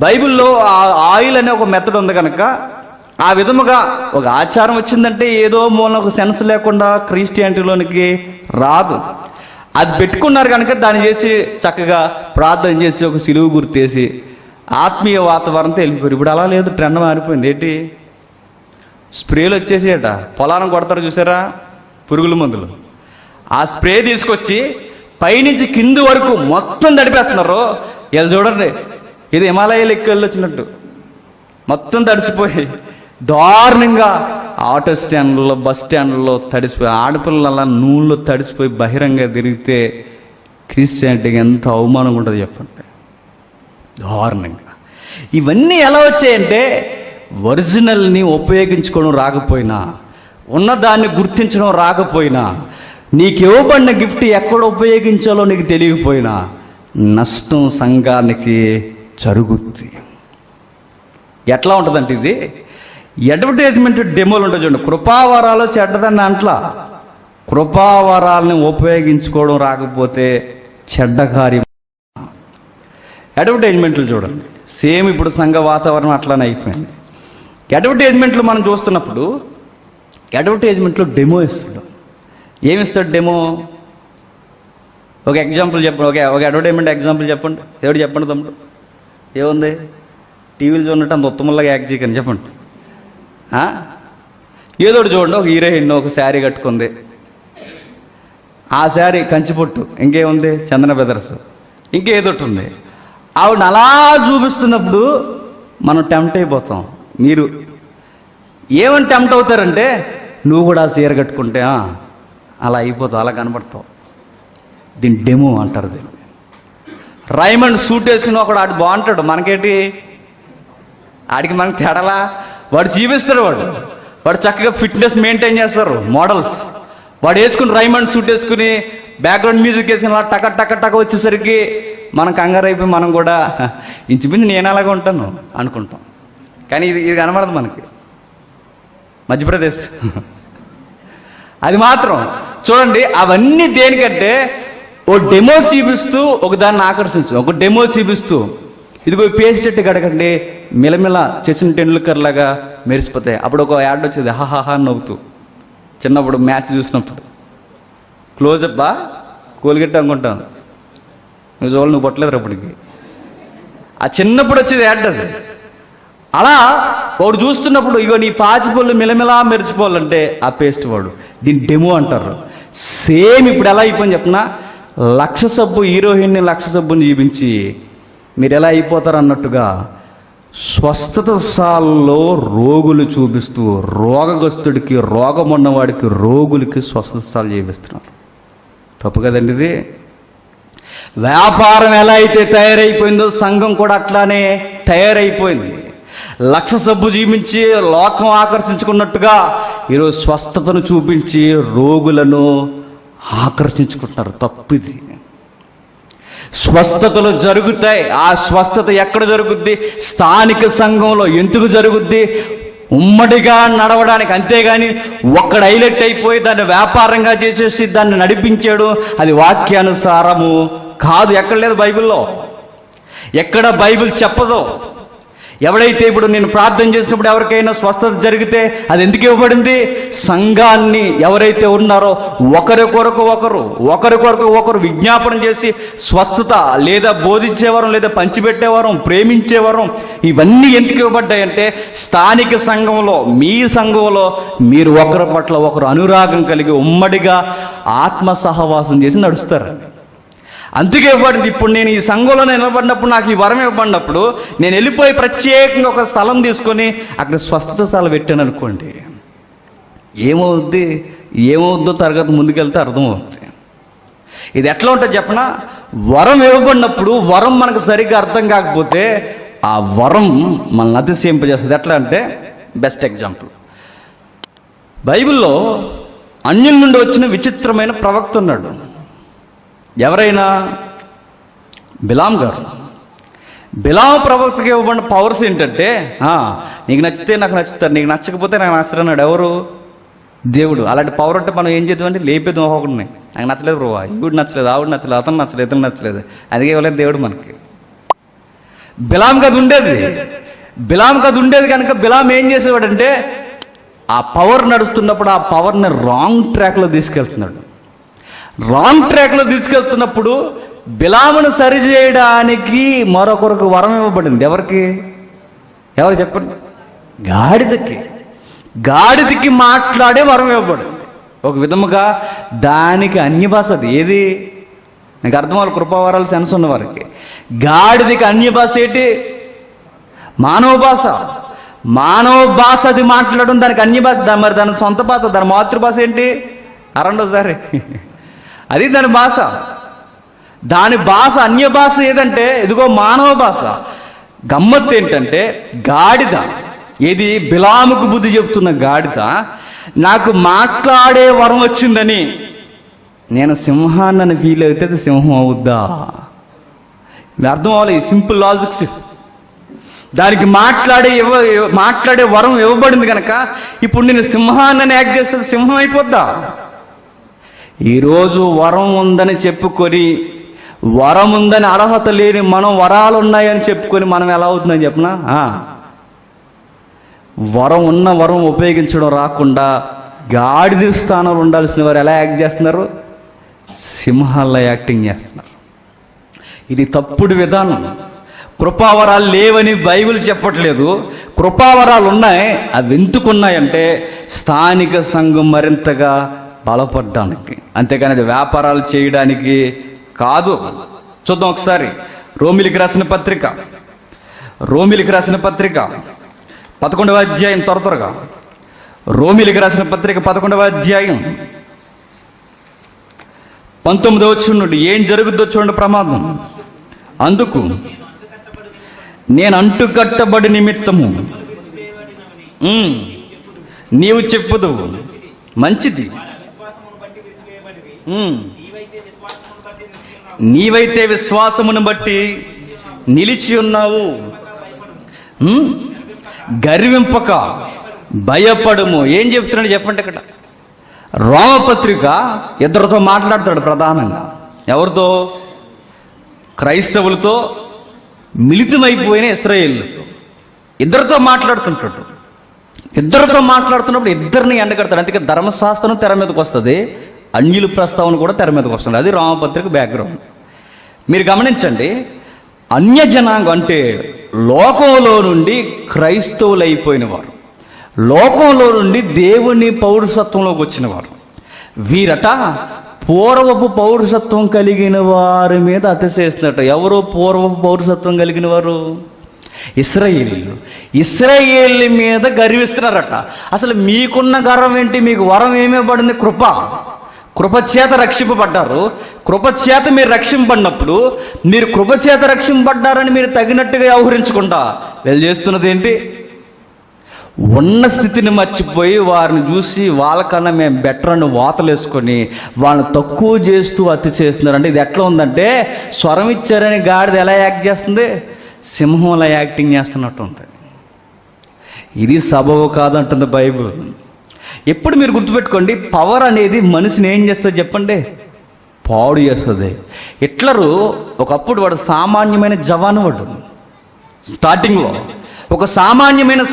బైబిల్లో ఆయిల్ అనే ఒక మెథడ్ ఉంది కనుక ఆ విధముగా ఒక ఆచారం వచ్చిందంటే ఏదో మూలన ఒక సెన్స్ లేకుండా క్రిస్టియానిటీలోనికి రాదు. అది పెట్టుకున్నారు కనుక దాన్ని చేసి చక్కగా ప్రార్థన చేసి ఒక సిలువు గుర్తేసి ఆత్మీయ వాతావరణంతో వెళ్ళిపోయారు. ఇప్పుడు అలా లేదు, ట్రెండ్ మారిపోయింది. ఏంటి, స్ప్రేలు వచ్చేసేట, పొలాలను కొడతారు చూసారా పురుగుల మందులు, ఆ స్ప్రే తీసుకొచ్చి పైనుంచి కింది వరకు మొత్తం తడిపేస్తున్నారు. ఇలా చూడండి, ఇది హిమాలయాలు ఎక్కువ వెళ్ళొచ్చినట్టు మొత్తం తడిసిపోయి దారుణంగా ఆటో స్టాండ్లో బస్ స్టాండ్లో తడిసిపోయి ఆడపిల్లలు అలా నూనెలో తడిసిపోయి బహిరంగ తిరిగితే క్రిస్టియానిటీకి ఎంత అవమానంగా ఉంటుంది చెప్పండి, దారుణంగా. ఇవన్నీ ఎలా వచ్చాయంటే ఒరిజినల్ని ఉపయోగించుకోవడం రాకపోయినా, ఉన్నదాన్ని గుర్తించడం రాకపోయినా, నీకు ఇవ్వబడిన గిఫ్ట్ ఎక్కడ ఉపయోగించాలో నీకు తెలియకపోయినా నష్టం సంఘానికి జరుగుద్ది. ఎట్లా ఉంటుందంటే ఇది అడ్వర్టైజ్మెంట్ డెమోలు ఉంటుంది చూడండి. కృపావరాలు చెడ్డదని అంట్లా, కృపావరాలని ఉపయోగించుకోవడం రాకపోతే చెడ్డ కార్యం. అడ్వర్టైజ్మెంట్లు చూడండి, సేమ్ ఇప్పుడు సంఘ వాతావరణం అట్లానే అయిపోయింది. అడ్వర్టైజ్మెంట్లు మనం చూస్తున్నప్పుడు అడ్వర్టైజ్మెంట్లో డెమో ఇస్తాడు. ఏమిస్తాడు డెమో? ఒక ఎగ్జాంపుల్ చెప్పండి, ఒక అడ్వర్టైజ్మెంట్ ఎగ్జాంపుల్ చెప్పండి. ఎవడు చెప్పండి తమ్ముడు, ఏముంది? టీవీలు చూడటం అంత ఉత్తమంలాగా యాక్ట్ చేయకని చెప్పండి. ఏదో ఒకటి చూడండి, ఒక హీరోయిన్ ఒక శారీ కట్టుకుంది, ఆ శారీ కంచిపొట్టు, ఇంకేముంది చందన బ్రదర్స్, ఇంకేదోటి ఉంది. ఆవిడ అలా చూపిస్తున్నప్పుడు మనం టెంప్ట్ అయిపోతాం. మీరు ఏమని టెంప్ట్ అవుతారంటే నువ్వు కూడా ఆ చీర కట్టుకుంటే అలా అయిపోతావు, అలా కనబడతావు. దీన్ని డెమో అంటారు. దీన్ని రైమండ్ సూట్ వేసుకుని ఒకడు ఆడు బాగుంటాడు, మనకేంటి ఆడికి మనకి తేడలా, వాడు చూపిస్తాడు. వాడు చక్కగా ఫిట్నెస్ మెయింటైన్ చేస్తారు మోడల్స్. వాడు వేసుకుని రైమండ్ సూట్ వేసుకుని బ్యాక్గ్రౌండ్ మ్యూజిక్ వేసుకుని టక టక టక వచ్చేసరికి మనం కంగారు అయిపోయి మనం కూడా ఇంచుమించు నేను అలాగే ఉంటాను అనుకుంటాం. కానీ ఇది కనబడదు మనకి. మధ్యప్రదేశ్ అది మాత్రం చూడండి. అవన్నీ దేనికంటే ఓ డెమో చూపిస్తూ ఒక దాన్ని ఆకర్షించు, ఒక డెమో చూపిస్తూ ఇదిగో పేస్టెట్టు కడకండి మిలమిల సచిన్ టెండూల్కర్ లాగా మెరిసిపోతాయి. అప్పుడు ఒక యాడ్ వచ్చేది హాహాహా నవ్వుతూ. చిన్నప్పుడు మ్యాచ్ చూసినప్పుడు క్లోజప్ కోల్గెట్ అనుకుంటాను, నువ్వు చూడాలి, నువ్వు కొట్టలేదు అప్పటికి. ఆ చిన్నప్పుడు వచ్చేది యాడ్ అది. అలా వాడు చూస్తున్నప్పుడు ఇగో నీ పాచిపళ్ళు మిలమిలా మెరిచిపోవాలంటే ఆ పేస్ట్ వాడు, దీన్ని డెమో అంటారు. సేమ్ ఇప్పుడు ఎలా అయిపోయింది చెప్పిన, లక్ష సబ్బు హీరోయిన్ని లక్ష సబ్బుని చూపించి మీరు ఎలా అయిపోతారు అన్నట్టుగా స్వస్థత సాల్లో రోగులు చూపిస్తూ రోగగ్రస్తుడికి, రోగం ఉన్నవాడికి, రోగులకి స్వస్థత సాలు చూపిస్తున్నారు. తప్పు కదండి ఇది. వ్యాపారం ఎలా అయితే తయారైపోయిందో సంఘం కూడా అట్లానే తయారైపోయింది. లక్ష సబ్బు చూపించి లోకం ఆకర్షించుకున్నట్టుగా ఈరోజు స్వస్థతను చూపించి రోగులను ఆకర్షించుకుంటున్నారు. తప్పిది. స్వస్థతలు జరుగుతాయి. ఆ స్వస్థత ఎక్కడ జరుగుద్ది? స్థానిక సంఘంలో. ఎందుకు జరుగుద్ది? ఉమ్మడిగా నడవడానికి. అంతేగాని ఒక్కడ హైలైట్ అయిపోయి దాన్ని వ్యాపారంగా చేసేసి దాన్ని నడిపించాడు, అది వాక్యానుసారము కాదు. ఎక్కడ లేదు బైబిల్లో, ఎక్కడ బైబిల్ చెప్పదు. ఎవడైతే ఇప్పుడు నేను ప్రార్థన చేసినప్పుడు ఎవరికైనా స్వస్థత జరిగితే అది ఎందుకు ఇవ్వబడింది? సంఘాన్ని ఎవరైతే ఉన్నారో ఒకరి కొరకు ఒకరు విజ్ఞాపన చేసి స్వస్థత లేదా బోధించేవారం, లేదా పంచిపెట్టేవారం, ప్రేమించేవారం, ఇవన్నీ ఎందుకు ఇవ్వబడ్డాయంటే స్థానిక సంఘంలో, మీ సంఘంలో మీరు ఒకరి పట్ల ఒకరు అనురాగం కలిగి ఉమ్మడిగా ఆత్మ సహవాసం చేసి నడుస్తారు. అందుకే ఇవ్వబడింది. ఇప్పుడు నేను ఈ సంఘంలో నిలబడినప్పుడు, నాకు ఈ వరం ఇవ్వబడినప్పుడు నేను వెళ్ళిపోయి ప్రత్యేకంగా ఒక స్థలం తీసుకొని అక్కడ స్వస్థతశాల పెట్టాను అనుకోండి, ఏమవుద్దో తరగతి ముందుకెళ్తే అర్థమవుతుంది. ఇది ఎట్లా ఉంటుంది చెప్పనా? వరం ఇవ్వబడినప్పుడు వరం మనకు సరిగ్గా అర్థం కాకపోతే ఆ వరం మనల్ని అతిశయింపజేస్తుంది. ఎట్లా అంటే, బెస్ట్ ఎగ్జాంపుల్, బైబిల్లో అన్యుల నుండి వచ్చిన విచిత్రమైన ప్రవక్త ఉన్నాడు. ఎవరైనా? బిలాం గారు. బిలాము ప్రవక్తకి ఇవ్వబడిన పవర్స్ ఏంటంటే నీకు నచ్చితే నాకు నచ్చుతారు, నీకు నచ్చకపోతే నాకు నచ్చరు అన్నాడు. ఎవరు? దేవుడు. అలాంటి పవర్ ఉంటే మనం ఏం చేద్దామంటే లేపేద్దాం ఒకటిని. నాకు నచ్చలేదు బ్రోవా, ఈవిడ నచ్చలేదు, ఆవిడ నచ్చలేదు, అతను నచ్చలేదు, ఇతను నచ్చలేదు, అందుకే ఇవ్వలేదు దేవుడు మనకి. బిలాంకి అది ఉండేది. బిలాంకి అది ఉండేది కనుక బిలాం ఏం చేసేవాడంటే ఆ పవర్ నడుస్తున్నప్పుడు ఆ పవర్ని రాంగ్ ట్రాక్లో తీసుకెళ్తున్నాడు. రాంగ్ ట్రాక్లో తీసుకెళ్తున్నప్పుడు బిలామును సరిచేయడానికి మరొకరికి వరం ఇవ్వబడింది. ఎవరికి? ఎవరు చెప్పండి? గాడిదకి మాట్లాడే వరం ఇవ్వబడింది. ఒక విధముగా దానికి అన్య భాష. అది ఏది? నాకు అర్థం వాళ్ళు కృపావరాలు సెన్స్ ఉన్న వారికి. గాడిదకి అన్య భాష ఏంటి? మానవ భాష. మానవ భాష అది మాట్లాడడం దానికి అన్య భాష. మరి దాని సొంత భాష, దాని మాతృభాష ఏంటి? అరండోసారి అది దాని భాష. దాని భాష అన్య భాష ఏదంటే ఇదిగో మానవ భాష. గమ్మత్తు ఏంటంటే గాడిద, ఏది బిలాముకు బుద్ధి చెప్తున్న గాడిద, నాకు మాట్లాడే వరం వచ్చిందని నేను సింహాన్ని ఫీల్ అయితే అది సింహం అవుద్దా? అర్థం అవ్వాలి. Simple logics. దానికి మాట్లాడే వరం ఇవ్వబడింది కనుక ఇప్పుడు నేను సింహాన్ని యాక్ట్ చేస్తే సింహం అయిపోద్దా? ఈరోజు వరం ఉందని చెప్పుకొని, వరం ఉందని అర్హత లేని మనం వరాలు ఉన్నాయని చెప్పుకొని మనం ఎలా అవుతుందని చెప్పనా? వరం ఉపయోగించడం రాకుండా గాడిద స్థానంలో ఉండాల్సిన వారు ఎలా యాక్ట్ చేస్తున్నారు? సింహాల్లో యాక్టింగ్ చేస్తున్నారు. ఇది తప్పుడు విధానం. కృపావరాలు లేవని బైబిల్ చెప్పట్లేదు. కృపావరాలు ఉన్నాయి. అవి ఎందుకున్నాయంటే స్థానిక సంఘం మరింతగా బలపడడానికి, అంతేకాని అది వ్యాపారాలు చేయడానికి కాదు. చూద్దాం ఒకసారి రోమిలికి రాసిన పత్రిక 11వ అధ్యాయం. త్వరగా రోమిలికి రాసిన పత్రిక 11వ అధ్యాయం 19వ వచనం నుండి ఏం జరుగుద్దో చూడండి. ప్రమాదం. అందుకు నేను అంటుకట్టబడి నిమిత్తము నీవు చెప్పుదు మంచిది, నీవైతే విశ్వాసమును బట్టి నిలిచి ఉన్నావు. గర్వింపక భయపడము. ఏం చెప్తున్నాడు చెప్పండి. ఇక్కడ రోమపత్రిక ఇద్దరితో మాట్లాడతాడు ప్రధానంగా. ఎవరితో? క్రైస్తవులతో, మిళితమైపోయిన ఇశ్రాయేలుతో. ఇద్దరితో మాట్లాడుతుంటాడు. ఇద్దరితో మాట్లాడుతున్నప్పుడు ఇద్దరిని ఎండగడతాడు. అందుకే ధర్మశాస్త్రం తెర మీదకి వస్తుంది, అన్యుల ప్రస్తావన కూడా తెర మీదకి వస్తుంది. అది రోమపత్రిక బ్యాక్గ్రౌండ్. మీరు గమనించండి. అన్య జనాంగం అంటే లోకంలో నుండి క్రైస్తవులు అయిపోయిన వారు, లోకంలో నుండి దేవుని పౌరుషత్వంలోకి వచ్చిన వారు. వీరట పూర్వపు పౌరుషత్వం కలిగిన వారి మీద అతిశయిస్తున్నట్టు. ఎవరు పూర్వపు పౌరుషత్వం కలిగిన వారు? ఇశ్రాయేలీయులు. ఇశ్రాయేలు మీద గర్విస్తున్నారట. అసలు మీకున్న గర్వం ఏంటి? మీకు వరం ఏమేపడింది? కృపచేత రక్షింపబడ్డారు. కృపచేత మీరు రక్షింపబడినప్పుడు మీరు కృపచేత రక్షింపబడ్డారని మీరు తగినట్టుగా వ్యవహరించకుండా వీళ్ళు చేస్తున్నది ఏంటి? ఉన్న స్థితిని మర్చిపోయి వారిని చూసి వాళ్ళకన్నా మేము బెటర్ అని వాతలేసుకొని వాళ్ళని తక్కువ చేస్తూ అతి చేస్తున్నారు. అంటే ఇది ఎట్లా ఉందంటే స్వరం ఇచ్చారని గాడిద ఎలా యాక్ట్ చేస్తుంది? సింహంలా యాక్టింగ్ చేస్తున్నట్టు ఉంది. ఇది సబబు కాదంటుంది బైబిల్. ఎప్పుడు మీరు గుర్తుపెట్టుకోండి, పవర్ అనేది మనిషిని ఏం చేస్తుంది చెప్పండి? పాడు చేస్తుంది. హిట్లరు ఒకప్పుడు వాడు సామాన్యమైన జవాను. వాడు స్టార్టింగ్లో ఒక సామాన్యమైన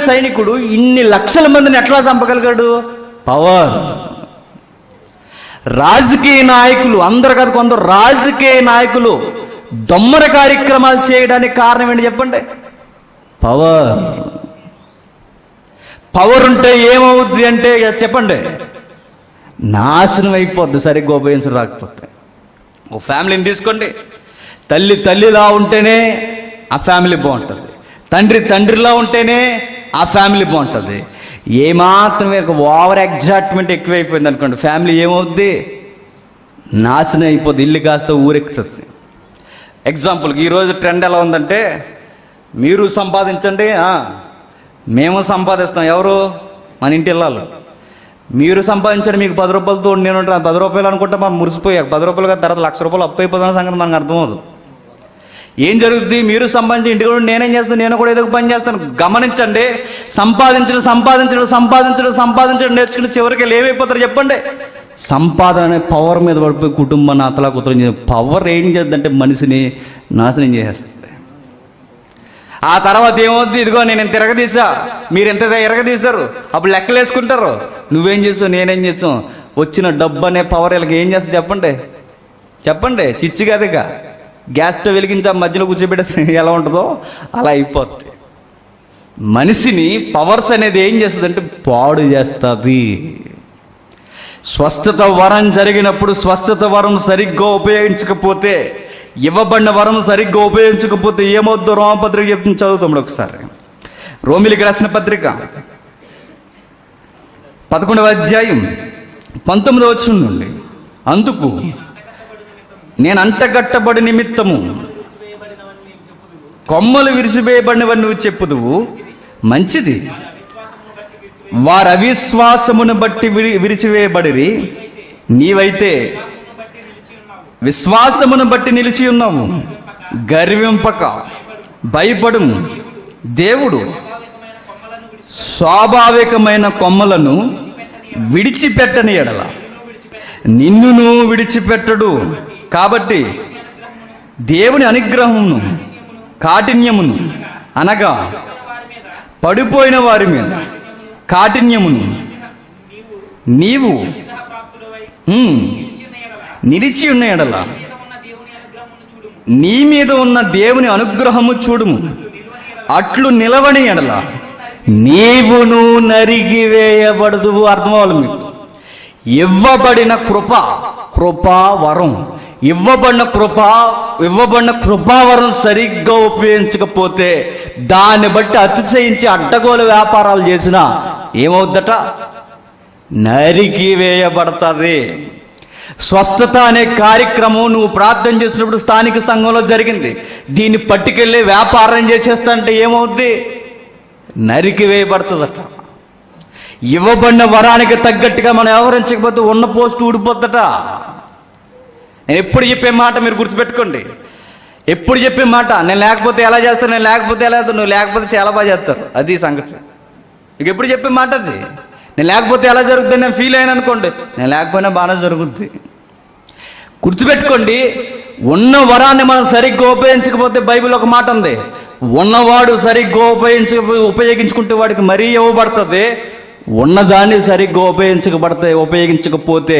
సైనికుడు ఇన్ని లక్షల మందిని ఎట్లా చంపగలిగాడు? పవర్. రాజకీయ నాయకులు, అందరు కాదు కొందరు రాజకీయ నాయకులు దొమ్మర కార్యక్రమాలు చేయడానికి కారణం ఏంటి చెప్పండి? పవర్ ఉంటే ఏమవుద్ది అంటే చెప్పండి, నాశనం అయిపోద్ది సరిగ్గా ఉపయోగించడం రాకపోతే. ఓ ఫ్యామిలీని తీసుకోండి. తల్లిలా ఉంటేనే ఆ ఫ్యామిలీ బాగుంటుంది, తండ్రిలా ఉంటేనే ఆ ఫ్యామిలీ బాగుంటుంది. ఏమాత్రమే ఓవర్ ఎగ్జాక్ట్మెంట్ ఎక్కువైపోయింది అనుకోండి, ఫ్యామిలీ ఏమవుద్ది? నాశనం అయిపోద్ది. ఇల్లు కాస్త ఊరెక్కుతుంది. ఎగ్జాంపుల్కి ఈరోజు ట్రెండ్ ఎలా ఉందంటే, మీరు సంపాదించండి, మేము సంపాదిస్తాం. ఎవరు? మన ఇంటి ఇళ్ళాలు. మీరు సంపాదించండి, మీకు 10 రూపాయలతో నేను 10 రూపాయలు అనుకుంటే మనం మురిసిపోయాక 10 రూపాయలు కాదు, తర్వాత 1,00,000 రూపాయలు అప్పు అయిపోతున్న సంగతి మనకు అర్థమవుతుంది. ఏం జరుగుద్ది? మీరు సంపాదించి ఇంటికి కూడా నేనేం చేస్తాను, నేను కూడా ఏదో ఒక పని చేస్తాను. గమనించండి, సంపాదించడం నేర్చుకుని చివరికి ఏమైపోతారు చెప్పండి? సంపాదన అనే పవర్ మీద పడిపోయి కుటుంబాన్ని అతలాకుతలం చేసే పవర్ ఏం చేద్దంటే మనిషిని నాశనం చేసేస్తుంది. ఆ తర్వాత ఏమవుద్ది? ఇదిగో నేను ఎంత ఎరగదీసా, మీరు ఎంత ఎరగదీశారు, అప్పుడు లెక్కలు వేసుకుంటారు. నువ్వేం చేసావు, నేనేం చేసాం. వచ్చిన డబ్బు అనే పవర్ వీళ్ళకి ఏం చేస్తుంది చెప్పండి? చిచ్చి కదగా గ్యాస్ స్టవ్ వెలిగించి ఆ మధ్యలో కూర్చోబెట్టేస్తే ఎలా ఉంటుందో అలా అయిపోద్ది. మనిషిని పవర్స్ అనేది ఏం చేస్తుందంటే పాడు చేస్తుంది. స్వస్థత వరం జరిగినప్పుడు స్వస్థత వరం సరిగ్గా ఉపయోగించకపోతే, ఇవ్వబడిన వరం సరిగ్గా ఉపయోగించకపోతే ఏమవుద్దో రోమపత్రిక చెప్తుంది, చదువుతాం ఒకసారి. రోమిలికి రాసిన పత్రిక 11వ అధ్యాయం 19వ వచనం నుండి, అందుకు నేను అంటగట్టబడి నిమిత్తము కొమ్మలు విరిచివేయబడినవని నువ్వు చెప్పుదువు, మంచిది. వారు అవిశ్వాసమును బట్టి విరిచివేయబడిరి, నీవైతే విశ్వాసమును బట్టి నిలిచి ఉన్నావు. గర్వింపక భయపడుము. దేవుడు స్వాభావికమైన కొమ్మలను విడిచిపెట్టని ఎడల నిన్నును విడిచిపెట్టడు. కాబట్టి దేవుని అనుగ్రహమును కాఠిన్యమును, అనగా పడిపోయిన వారి మీద కాఠిన్యమును నీవు నిలిచి ఉన్న ఎడల నీ మీద ఉన్న దేవుని అనుగ్రహము చూడుము. అట్లు నిలవని ఎడల నీవును నరిగివేయబడదు. అర్థం అవ్వాలి మీకు. ఇవ్వబడిన కృపావరం, ఇవ్వబడిన కృపావరం సరిగ్గా ఉపయోగించకపోతే దాన్ని బట్టి అతిశయించి అడ్డగోలు వ్యాపారాలు చేసినా ఏమవుద్దట? నరికి వేయబడుతుంది. స్వస్థత అనే కార్యక్రమం నువ్వు ప్రార్థన చేసినప్పుడు స్థానిక సంఘంలో జరిగింది. దీన్ని పట్టుకెళ్ళి వ్యాపారం చేసేస్తా అంటే ఏమవుద్ది? నరికి వేయబడుతుందట. ఇవ్వబడిన వరానికి తగ్గట్టుగా మనం వ్యవహరించకపోతే ఉన్న పోస్ట్ ఊడిపోద్దట. నేను ఎప్పుడు చెప్పే మాట మీరు గుర్తుపెట్టుకోండి. ఎప్పుడు చెప్పే మాట, నేను లేకపోతే ఎలా చేస్తాను, నేను లేకపోతే ఎలా చేస్తాను, నువ్వు లేకపోతే చాలా బాగా చేస్తారు. అది సంగతి. ఇక ఎప్పుడు చెప్పే మాట అది. నేను లేకపోతే ఎలా జరుగుతుంది, నేను ఫీల్ అయ్యాను అనుకోండి, నేను లేకపోయినా బాగానే జరుగుద్ది. గుర్తుపెట్టుకోండి, ఉన్న వరాన్ని మనం సరిగ్గా ఉపయోగించకపోతే బైబిల్ ఒక మాట ఉంది, ఉన్నవాడు సరిగ్గా ఉపయోగించుకుంటే వాడికి మరీ ఇవ్వబడుతుంది. ఉన్నదాన్ని సరిగ్గా ఉపయోగించకపోతే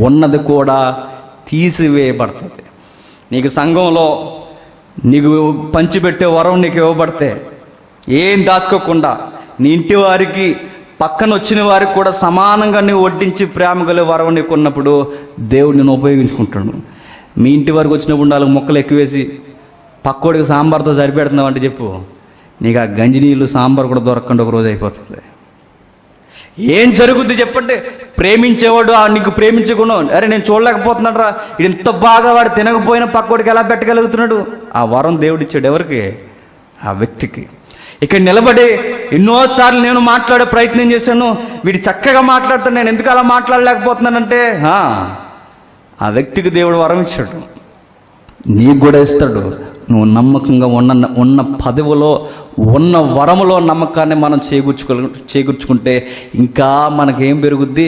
ఉన్నది కూడా తీసివేయబడుతుంది. నీకు సంఘంలో నీకు పంచిపెట్టే వరం నీకు ఇవ్వబడితే ఏం దాచుకోకుండా నీ ఇంటి వారికి పక్కన వచ్చిన వారికి కూడా సమానంగా నీవు వడ్డించి ప్రేమ గల వరం నీకు ఉన్నప్పుడు దేవుడు నేను ఉపయోగించుకుంటాడు. మీ ఇంటి వరకు వచ్చినప్పుడు 4 ముక్కలు ఎక్కువేసి పక్కోడికి సాంబార్తో సరిపెడుతున్నావు అంటే చెప్పు, నీకు ఆ గంజి నీళ్ళు సాంబార్ కూడా దొరకకుండా ఒక రోజు అయిపోతుంది. ఏం జరుగుద్ది చెప్పండి? ప్రేమించేవాడు నీకు ప్రేమించకుండా, అరే నేను చూడలేకపోతున్నాడు రా, ఇంత బాగా వాడు తినకపోయినా పక్కోడికి ఎలా పెట్టగలుగుతున్నాడు? ఆ వరం దేవుడిచ్చాడు ఎవరికి? ఆ వ్యక్తికి. ఇక్కడ నిలబడి ఎన్నోసార్లు నేను మాట్లాడే ప్రయత్నం చేశాను, వీడు చక్కగా మాట్లాడుతాను, నేను ఎందుకు అలా మాట్లాడలేకపోతున్నానంటే ఆ వ్యక్తికి దేవుడు వరం ఇచ్చాడు, నీకు కూడా ఇస్తాడు. నువ్వు నమ్మకంగా ఉన్న పదవిలో ఉన్న వరములో నమ్మకాన్ని మనం చేకూర్చుకుంటే ఇంకా మనకేం పెరుగుద్ది?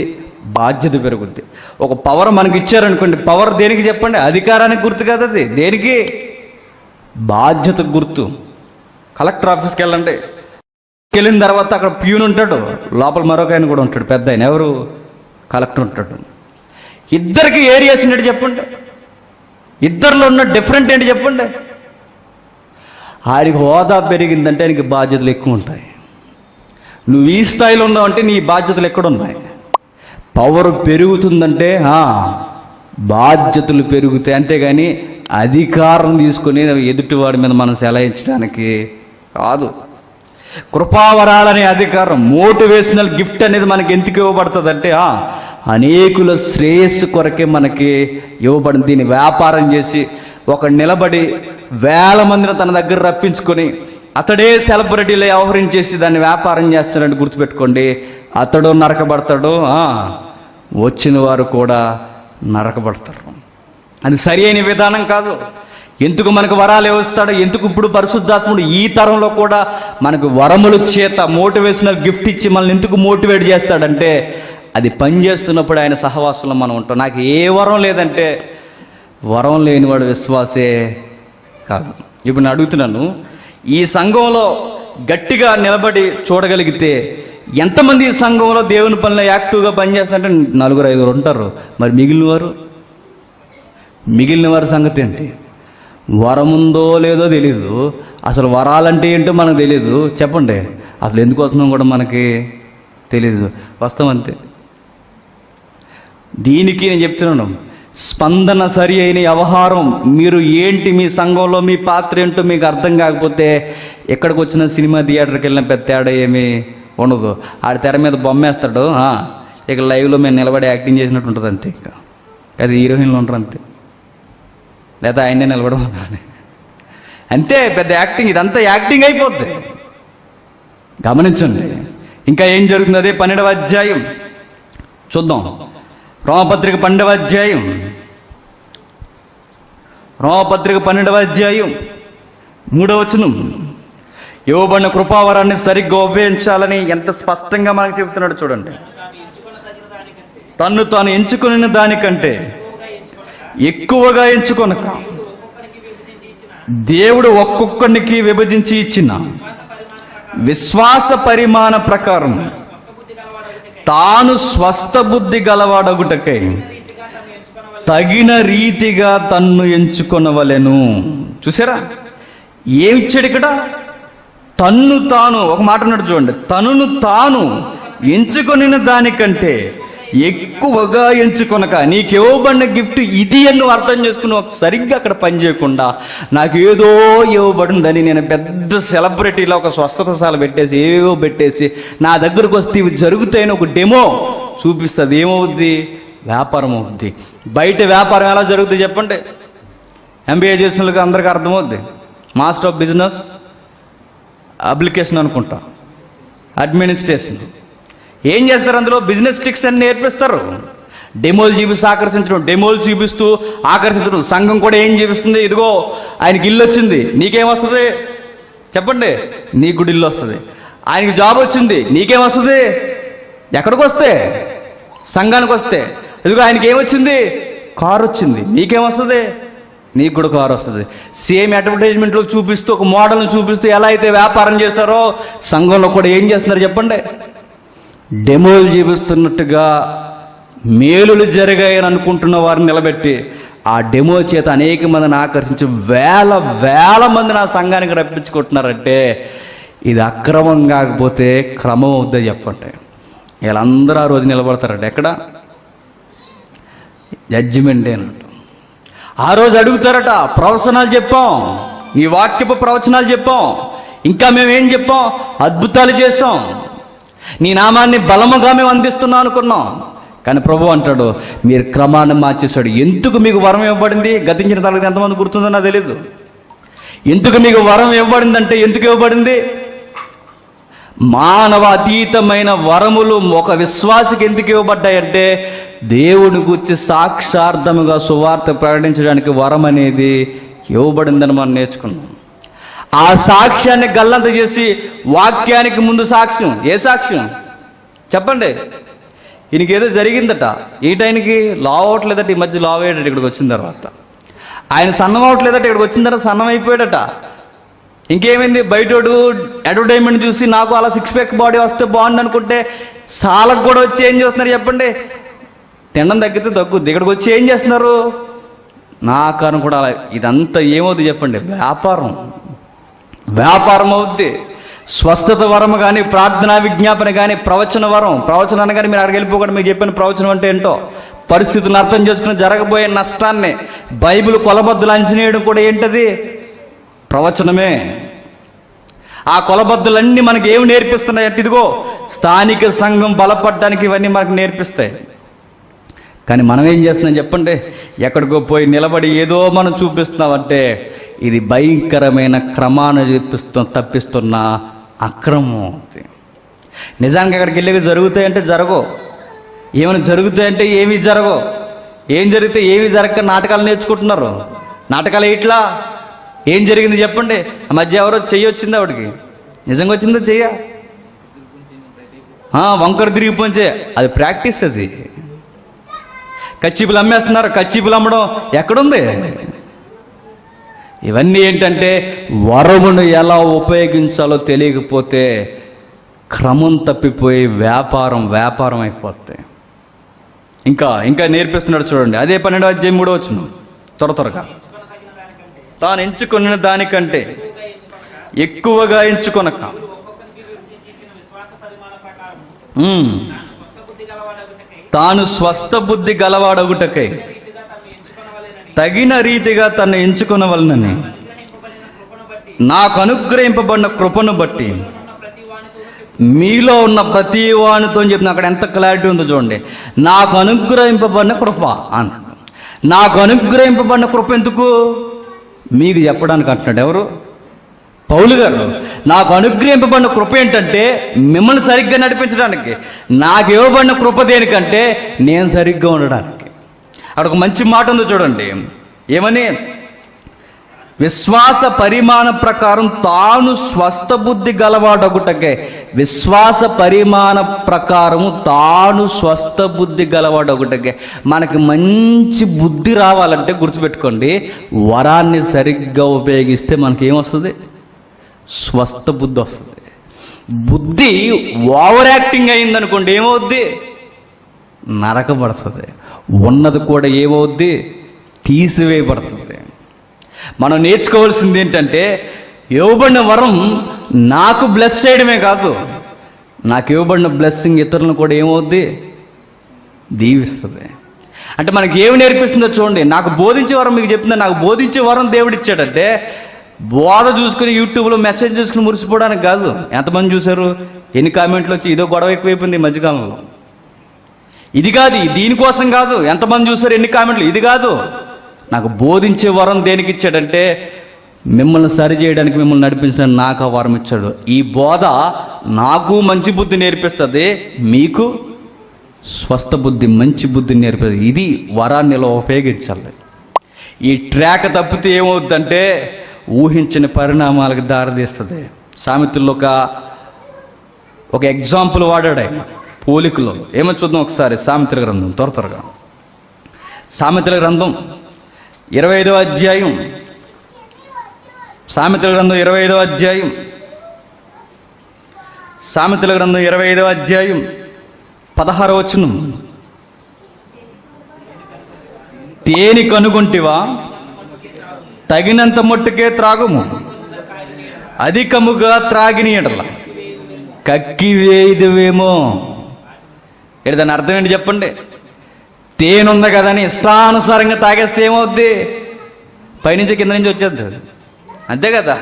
బాధ్యత పెరుగుద్ది. ఒక పవర్ మనకి ఇచ్చారనుకోండి, పవర్ దేనికి చెప్పండి? అధికారానికి గుర్తు కదా అది. దేనికి? బాధ్యతకు గుర్తు. కలెక్టర్ ఆఫీస్కి వెళ్ళండి, వెళ్ళిన తర్వాత అక్కడ ప్యూన్ ఉంటాడు, లోపల మరొక ఆయన కూడా ఉంటాడు, పెద్ద ఆయన. ఎవరు? కలెక్టర్ ఉంటాడు. ఇద్దరికి ఏరియాస్ ఏంటి చెప్పండి? ఇద్దరిలో ఉన్న డిఫరెంట్ ఏంటి చెప్పండి? ఆయనకి హోదా పెరిగిందంటే ఆయనకి బాధ్యతలు ఎక్కువ ఉంటాయి. నువ్వు ఈ స్థాయిలో ఉన్నావంటే నీ బాధ్యతలు ఎక్కడున్నాయి? పవర్ పెరుగుతుందంటే బాధ్యతలు పెరుగుతాయి, అంతేగాని అధికారం తీసుకొని ఎదుటివాడి మీద మనం సెలయించడానికి కాదు. కృపావరాలనే అధికారం, మోటివేషనల్ గిఫ్ట్ అనేది మనకి ఎందుకు ఇవ్వబడుతుంది అంటే అనేకుల శ్రేయస్సు కొరకే మనకి ఇవ్వబడింది. దీన్ని వ్యాపారం చేసి ఒక నిలబడి 1000 మందిని తన దగ్గర రప్పించుకొని అతడే సెలబ్రిటీలో వ్యవహరించేసి దాన్ని వ్యాపారం చేస్తున్నాడని గుర్తుపెట్టుకోండి. అతడు నరకబడతాడు, వచ్చిన వారు కూడా నరకబడతారు. అది సరి అయిన విధానం కాదు. ఎందుకు మనకు వరాలు ఇస్తాడు? ఎందుకు ఇప్పుడు పరిశుద్ధాత్ముడు ఈ తరంలో కూడా మనకు వరముల చేత మోటివేషనల్ గిఫ్ట్ ఇచ్చి మనల్ని ఎందుకు మోటివేట్ చేస్తాడంటే, అది పనిచేస్తున్నప్పుడు ఆయన సహవాసంలో మనం ఉంటాం. నాకు ఏ వరం లేదంటే వరం లేనివాడు విశ్వాసే కాదు. ఇప్పుడు నేను అడుగుతున్నాను, ఈ సంఘంలో గట్టిగా నిలబడి చూడగలిగితే ఎంతమంది ఈ సంఘంలో దేవుని పనిలో యాక్టివ్గా పనిచేస్తారంటే 4-5 ఉంటారు. మరి మిగిలిన వారి సంగతి ఏంటి? వరం ఉందో లేదో తెలీదు, అసలు వరాలంటే ఏంటో మనకు తెలీదు. చెప్పండి, అసలు ఎందుకు వస్తున్నాం కూడా మనకి తెలీదు, వస్తాం అంతే. దీనికి నేను చెప్తున్నాను, స్పందన సరి అయిన వ్యవహారం. మీరు ఏంటి, మీ సంఘంలో మీ పాత్ర ఏంటో మీకు అర్థం కాకపోతే ఎక్కడికి వచ్చిన సినిమా థియేటర్కి వెళ్ళిన పెద్ద తేడా ఏమీ ఉండదు. ఆడ తెర మీద బొమ్మేస్తాడు, ఇక లైవ్లో మేము నిలబడి యాక్టింగ్ చేసినట్టు ఉంటుంది అంతే. ఇంకా అది హీరోయిన్లు ఉంటారు అంతే, లేదా ఆయనే నిలబడమని అంతే. పెద్ద యాక్టింగ్, ఇదంతా యాక్టింగ్ అయిపోద్ది. గమనించండి. ఇంకా ఏం జరుగుతుంది? అదే 12వ అధ్యాయం చూద్దాం. రోమపత్రిక 12వ అధ్యాయం, రోమపత్రిక 12వ అధ్యాయం 3వ వచనం. ఇవ్వబడిన కృపావరాన్ని సరిగ్గా ఉపయోగించాలని ఎంత స్పష్టంగా మనకు చెబుతున్నాడు చూడండి. తన్ను తాను ఎంచుకున్న దానికంటే ఎక్కువగా ఎంచుకొనక దేవుడు ఒక్కొక్కరికి విభజించి ఇచ్చిన విశ్వాస పరిమాణ ప్రకారం తాను స్వస్థ బుద్ధి గలవాడగుటకై తగిన రీతిగా తన్ను ఎంచుకొనవలెను. చూసారా ఏమిచ్చాడు ఇక్కడ? తన్ను తాను, ఒక మాట అన్నాడు చూడండి, తనును తాను ఎంచుకొనిన దానికంటే ఎక్కువగా ఎంచుకొనక. నీకు ఇవ్వబడిన గిఫ్ట్ ఇది అని నువ్వు అర్థం చేసుకుని సరిగ్గా అక్కడ పని చేయకుండా నాకు ఏదో ఇవ్వబడిందని నేను పెద్ద సెలబ్రిటీలో ఒక స్వస్థతశాల పెట్టేసి ఏవో పెట్టేసి నా దగ్గరకు వస్తే ఇవి జరుగుతాయని ఒక డెమో చూపిస్తుంది. ఏమవుద్ది? వ్యాపారం అవుద్ది. బయట వ్యాపారం ఎలా జరుగుతుంది చెప్పండి? MBA చేసిన వాళ్ళకి అందరికీ అర్థమవుద్ది. మాస్టర్ ఆఫ్ బిజినెస్ అప్లికేషన్ అనుకుంటా, అడ్మినిస్ట్రేషన్. ఏం చేస్తారు? అందులో బిజినెస్ ట్రిక్స్ అన్ని నేర్పిస్తారు. డెమోలు చూపిస్తూ ఆకర్షించడం, డెమోలు చూపిస్తూ ఆకర్షించడం. సంఘం కూడా ఏం చూపిస్తుంది? ఇదిగో ఆయనకి ఇల్లు వచ్చింది, నీకేమొస్తుంది చెప్పండి? నీకు కూడా ఇల్లు వస్తుంది. ఆయనకి జాబ్ వచ్చింది, నీకేమొస్తుంది? ఎక్కడికి వస్తే? సంఘానికి వస్తే. ఇదిగో ఆయనకి ఏమొచ్చింది? కారు వచ్చింది, నీకేమొస్తుంది? నీకు కూడా కారు వస్తుంది. సేమ్ అడ్వర్టైజ్మెంట్లో చూపిస్తూ, ఒక మోడల్ని చూపిస్తూ ఎలా అయితే వ్యాపారం చేస్తారో సంఘంలో కూడా ఏం చేస్తున్నారు చెప్పండి? డెమోలు చూపిస్తున్నట్టుగా మేలులు జరిగాయని అనుకుంటున్న వారిని నిలబెట్టి ఆ డెమో చేత అనేక మందిని ఆకర్షించి వేల మందిని ఆ సంఘానికి రప్పించుకుంటున్నారంటే ఇది అక్రమం కాకపోతే క్రమం అవుద్దని చెప్పండి. వీళ్ళందరూ ఆ రోజు నిలబడతారంట. ఎక్కడ? జడ్జిమెంట్ ఏనంట. ఆ రోజు అడుగుతారట, ప్రవచనాలు చెప్పాం, నీ వాక్యపు ప్రవచనాలు చెప్పాం, ఇంకా మేమేం చెప్పాం? అద్భుతాలు చేసాం, నీ నామాన్ని బలముగా మేము అందిస్తున్నాం అనుకున్నాం. కానీ ప్రభు అంటాడు, మీరు క్రమాన్ని మార్చేశాడు. ఎందుకు మీకు వరం ఇవ్వబడింది? గతించిన తరగతి ఎంతమంది గుర్తుందో నాకు తెలీదు. ఎందుకు మీకు వరం ఇవ్వబడిందంటే ఎందుకు ఇవ్వబడింది? మానవ అతీతమైన వరములు ఒక విశ్వాసికి ఎందుకు ఇవ్వబడ్డాయంటే దేవుని గురించి సాక్షార్థముగా సువార్త ప్రకటించడానికి వరం అనేది ఇవ్వబడిందని మనం నేర్చుకున్నాం. ఆ సాక్ష్యాన్ని గల్లంత చేసి వాక్యానికి ముందు సాక్ష్యం. ఏ సాక్ష్యం చెప్పండి? ఈయనకేదో జరిగిందట, ఈటైనకి లావ్ అవట్లేదట, ఈ మధ్య లావ్ అయ్యాడట ఇక్కడికి వచ్చిన తర్వాత. ఆయన సన్నం అవట్లేదట, ఇక్కడికి వచ్చిన తర్వాత సన్నం అయిపోయాడట. ఇంకేమైంది? బయటోడు అడ్వర్టైజ్మెంట్ చూసి నాకు అలా 6 ప్యాక్ బాడీ వస్తే బాగుంది అనుకుంటే సాలకు కూడా వచ్చి ఏం చేస్తున్నారు చెప్పండి? తినడం తగ్గితే తగ్గుద్ది. ఇక్కడికి వచ్చి ఏం చేస్తున్నారు? నా ఆకారం కూడా అలా. ఇదంతా ఏమవుద్ది చెప్పండి? వ్యాపారం అవుద్ది. స్వస్థత వరం కానీ, ప్రార్థనా విజ్ఞాపన కానీ, ప్రవచన వరం. ప్రవచనాన్ని కానీ మీరు అక్కడికి వెళ్ళిపోకుండా మీకు చెప్పిన ప్రవచనం అంటే ఏంటో, పరిస్థితులను అర్థం చేసుకుని జరగబోయే నష్టాన్ని బైబిల్ కొలబద్దులు అంచనేయడం కూడా ఏంటది? ప్రవచనమే. ఆ కొలబద్దులన్నీ మనకి ఏమి నేర్పిస్తున్నాయి అంటే ఇదిగో స్థానిక సంఘం బలపడడానికి ఇవన్నీ మనకు నేర్పిస్తాయి. కానీ మనం ఏం చేస్తున్నాం చెప్పండి? ఎక్కడికో పోయి నిలబడి ఏదో మనం చూపిస్తున్నామంటే ఇది భయంకరమైన క్రమాన్ని తప్పిస్తున్న అక్రమం. నిజానికి అక్కడికి వెళ్ళి జరుగుతాయంటే జరగవు, ఏమైనా జరుగుతాయంటే ఏమీ జరగవు. ఏం జరిగితే ఏమీ జరగక నాటకాలు నేర్చుకుంటున్నారు. నాటకాలు ఇట్లా ఏం జరిగింది చెప్పండి. ఆ మధ్య ఎవరో చెయ్యి వచ్చింది ఆవిడకి, నిజంగా వచ్చిందో చెయ్య, వంకర తిరిగిపోంచే, అది ప్రాక్టీస్. అది కచ్చిపులు అమ్మేస్తున్నారు, కచ్చిపులు అమ్మడం ఎక్కడుంది? ఇవన్నీ ఏంటంటే వరమును ఎలా ఉపయోగించాలో తెలియకపోతే క్రమం తప్పిపోయి వ్యాపారం అయిపోతాయి. ఇంకా నేర్పిస్తున్నాడు చూడండి. అదే 12వ అధ్యాయం 3వ వచనం, త్వరగా. తాను ఎంచుకున్న దానికంటే ఎక్కువగా ఎంచుకొనక తాను స్వస్థ బుద్ధి గలవాడగుటకై తగిన రీతిగా తను ఎంచుకొనవలనని నాకు అనుగ్రహింపబడిన కృపను బట్టి మీలో ఉన్న ప్రతి వానితో చెప్పిన, అక్కడ ఎంత క్లారిటీ ఉందో చూడండి. నాకు అనుగ్రహింపబడిన కృప అన్నాడు. నాకు అనుగ్రహింపబడిన కృప ఎందుకు? మీకు చెప్పడానికి అంటున్నాడు. ఎవరు? పౌలు గారు. నాకు అనుగ్రహింపబడిన కృప ఏంటంటే మిమ్మల్ని సరిగ్గా నడిపించడానికి. నాకు ఇవ్వబడిన కృప దేనికంటే నేను సరిగ్గా ఉండడానికి. అక్కడ ఒక మంచి మాట ఉందో చూడండి. ఏమని? విశ్వాస పరిమాణ ప్రకారం తాను స్వస్థ బుద్ధి గలవాడొకటకే. విశ్వాస పరిమాణ ప్రకారము తాను స్వస్థ బుద్ధి గలవాడొకటకే. మనకి మంచి బుద్ధి రావాలంటే గుర్తుపెట్టుకోండి, వరాన్ని సరిగ్గా ఉపయోగిస్తే మనకి ఏమొస్తుంది? స్వస్థ బుద్ధి వస్తుంది. బుద్ధి ఓవర్ యాక్టింగ్ అయిందనుకోండి, ఏమవుద్ది? నరకబడుతుంది. ఉన్నది కూడా ఏమవుద్ది? తీసివేయబడుతుంది. మనం నేర్చుకోవాల్సింది ఏంటంటే ఇవ్వబడిన వరం నాకు బ్లెస్ చేయడమే కాదు, నాకు ఇవ్వబడిన బ్లెస్సింగ్ ఇతరులను కూడా ఏమవుద్ది? దీవిస్తుంది. అంటే మనకి ఏమి నేర్పిస్తుందో చూడండి. నాకు బోధించే వరం మీకు చెప్తుందా? నాకు బోధించే వరం దేవుడు ఇచ్చాడంటే బోధ చూసుకుని యూట్యూబ్లో మెసేజ్ చూసుకుని మురిసిపోవడానికి కాదు. ఎంతమంది చూశారు? ఎన్ని కామెంట్లు వచ్చి ఇదో గొడవ ఎక్కువైపోయింది ఈ మధ్యకాలంలో. ఇది కాదు, దీనికోసం కాదు. ఎంతమంది చూశారు? ఎన్ని కామెంట్లు? ఇది కాదు. నాకు బోధించే వరం దేనికి ఇచ్చాడంటే మిమ్మల్ని సరి చేయడానికి, మిమ్మల్ని నడిపించడానికి నాకు ఆ వరం ఇచ్చాడు. ఈ బోధ నాకు మంచి బుద్ధి నేర్పిస్తుంది, మీకు స్వస్థ బుద్ధి, మంచి బుద్ధి నేర్పిస్తుంది. ఇది వరాన్ని ఇలా ఉపయోగించాలి. ఈ ట్రాక్ తప్పితే ఏమవుద్దంటే ఊహించిన పరిణామాలకు దారితీస్తుంది. సామెతల్లో ఒక ఎగ్జాంపుల్ వాడాడు ఆయన, పోలికలో. ఏమో చూద్దాం ఒకసారి. సామెతల గ్రంథం, త్వరగా సామెతల గ్రంథం 25వ అధ్యాయం. సామెతల గ్రంథం 25వ అధ్యాయం. సామెతల గ్రంథం 25వ అధ్యాయం 16వ వచనం. తేనె కనుగొంటివా? తగినంత మట్టుకే త్రాగుము, అధికముగా త్రాగిన ఎడల కక్కివేయుదువేమో. ఇక్కడ దాని అర్థం ఏంటి చెప్పండి? తేనుంది కదని ఇష్టానుసారంగా తాగేస్తే ఏమవుద్ది? పైనుంచి కింద నుంచి వచ్చేద్ది. అంతే కదా.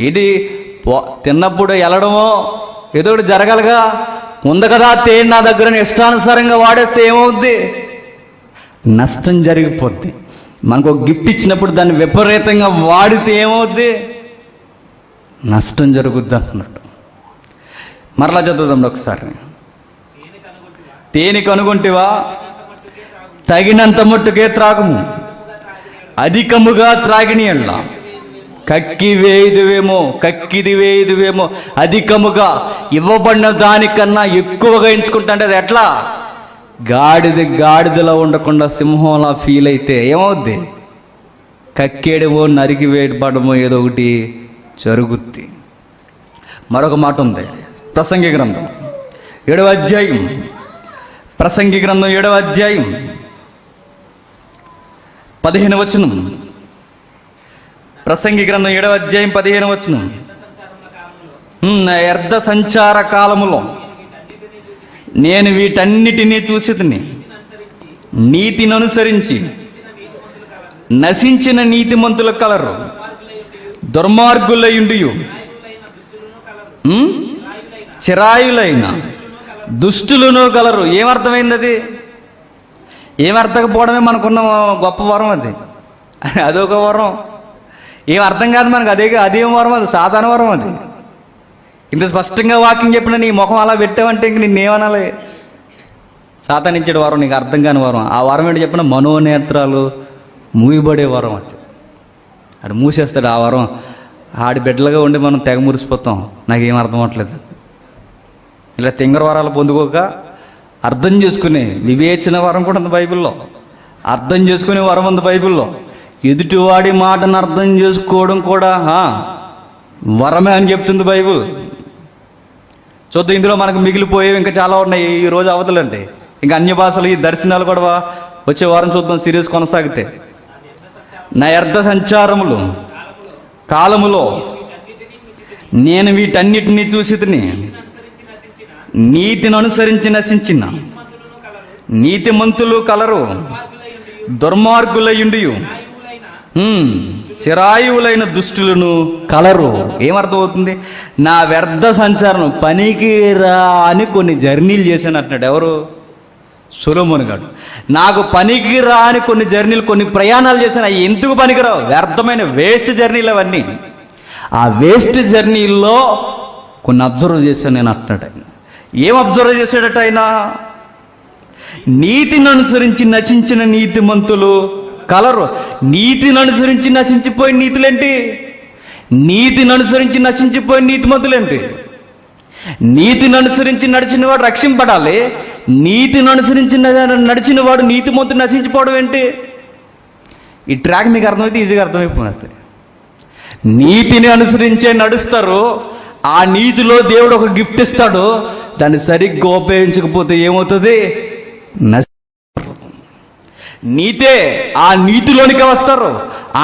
ఏంటి తిన్నప్పుడు వెళ్ళడమో ఏదో ఒకటి జరగాలిగా. ఉంది కదా తేనె నా దగ్గర, ఇష్టానుసారంగా వాడేస్తే ఏమవుద్ది? నష్టం జరిగిపోద్ది. మనకు ఒక గిఫ్ట్ ఇచ్చినప్పుడు దాన్ని విపరీతంగా వాడితే ఏమవుద్ది? నష్టం జరుగుద్ది అన్నట్టు. మరలా చదువుదాం ఒకసారి. తేనె కనుగొంటివా? తగినంత మట్టుకే త్రాగుము, అధికముగా త్రాగిన ఎడల కక్కిదివేయుదువేమో. అధికముగా ఇవ్వబడిన దానికన్నా ఎక్కువగా ఎంచుకుంటా. అంటే అది ఎట్లా? గాడిదలో ఉండకుండా సింహంలా ఫీల్ అయితే ఏమవుద్ది? కక్కేడమో నరికి వేయబడమో ఏదో ఒకటి జరుగుద్ది. మరొక మాట ఉంది. ప్రసంగి గ్రంథం 7వ అధ్యాయం. ప్రసంగి గ్రంథం 7వ అధ్యాయం 15వ వచనం. ప్రసంగి గ్రంథం 7వ అధ్యాయం 15వ వచనం. వ్యర్థ సంచార కాలములో నేను వీటన్నిటినీ చూసితిని, నీతిని అనుసరించి నశించిన నీతిమంతుల కలరు, దుర్మార్గులయుండియు చిరాయులైన దుష్టులను కలరు. ఏమర్థమైంది? అది ఏమర్థకపోవడమే మనకున్న గొప్ప వరం. అదొక వరం. ఏం అర్థం కాదు మనకు. అదేం వరం? అది సాధారణ వరం. అది ఇంత స్పష్టంగా వాక్యం చెప్పిన నీ ముఖం అలా పెట్టావంటే ఇంక నిన్నేమనాలి? సాతానించాడు వరం, నీకు అర్థం కాని వరం. ఆ వరం ఏంటి చెప్పిన? మనోనేత్రాలు మూయబడే వరం అది. ఆడు మూసేస్తాడు ఆ వరం. ఆడి బిడ్డలుగా ఉండి మనం తెగ మురిసిపోతాం. నాకేం అర్థం అవ్వట్లేదు. ఇలా తింగర వరాలు పొందుకోక అర్థం చేసుకునే వివేచన వరం కూడా ఉంది బైబిల్లో. అర్థం చేసుకునే వరం ఉంది బైబిల్లో. ఎదుటివాడి మాటను అర్థం చేసుకోవడం కూడా వరమే అని చెప్తుంది బైబిల్. చూద్దాం, ఇందులో మనకు మిగిలిపోయేవి ఇంకా చాలా ఉన్నాయి. ఈ రోజు అవతలండి ఇంకా అన్య భాషలు, ఈ దర్శనాలు కూడా వచ్చే వారం చూద్దాం సిరీస్ కొనసాగితే. నా వ్యర్థ సంచారములు కాలములో నేను వీటన్నిటినీ చూసి నీతిని అనుసరించి నశించిన నీతిమంతులు కలరు, దుర్మార్గులయుండి చిరాయువులైన దుష్టులను కలరు. ఏమర్థమవుతుంది? నా వ్యర్థ సంచారం పనికి రా అని కొన్ని జర్నీలు చేశాను అంటున్నాడు. ఎవరు? సొలొమోను గారు. నాకు పనికి రా అని కొన్ని జర్నీలు, కొన్ని ప్రయాణాలు చేశాను. అవి ఎందుకు పనికిరావు? వ్యర్థమైన వేస్ట్ జర్నీలు అవన్నీ. ఆ వేస్ట్ జర్నీల్లో కొన్ని అబ్జర్వ్ చేశాను నేను అంటున్నాడు ఆయన. ఏం అబ్జర్వ్ చేశాడట ఆయన? నీతిని అనుసరించి నశించిన నీతిమంతులు కలరు. నీతిని అనుసరించి నశించిపోయిన నీతులేంటి? నీతిని అనుసరించి నశించిపోయిన నీతిమంతులేంటి? నీతిని అనుసరించి నడిచిన వాడు రక్షింపడాలి. నీతిని అనుసరించి నడిచిన వాడు నీతిమంతుడు నశించిపోవడం ఏంటి? ఈ ట్రాక్ మీకు అర్థమైతే ఈజీగా అర్థమైపోతుంది. నీతిని అనుసరించే నడుస్తారు. ఆ నీతిలో దేవుడు ఒక గిఫ్ట్ ఇస్తాడు. దాన్ని సరిగ్గా ఉపయోగించకపోతే ఏమవుతుంది? నీతే ఆ నీతిలోనికి వస్తారు.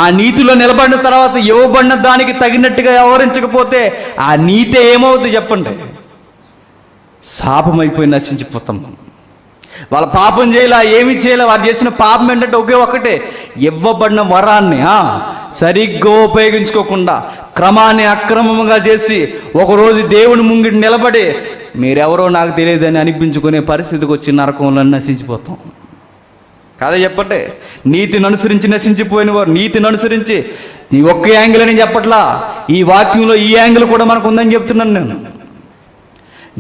ఆ నీతిలో నిలబడిన తర్వాత ఇవ్వబడిన దానికి తగినట్టుగా వ్యవహరించకపోతే ఆ నీతే ఏమవుతుంది చెప్పండి? శాపమైపోయి నశించిపోతాం. వాళ్ళ పాపం చేయలే, ఏమి చేయలే. వారు చేసిన పాపం ఏంటంటే ఒకే ఒక్కటే, ఇవ్వబడిన వరాన్ని సరిగ్గా ఉపయోగించుకోకుండా క్రమాన్ని అక్రమంగా చేసి ఒకరోజు దేవుని ముంగిటి నిలబడి మీరెవరో నాకు తెలియదని అనిపించుకునే పరిస్థితికి వచ్చి నరకంలో నశించిపోతాం. కాదా చెప్పండి? నీతిని అనుసరించి నశించిపోయిన వారు, నీతిని అనుసరించి ఈ ఒక్క యాంగిల్ అని చెప్పట్లా, ఈ వాక్యంలో ఈ యాంగిల్ కూడా మనకు ఉందని చెప్తున్నాను నేను.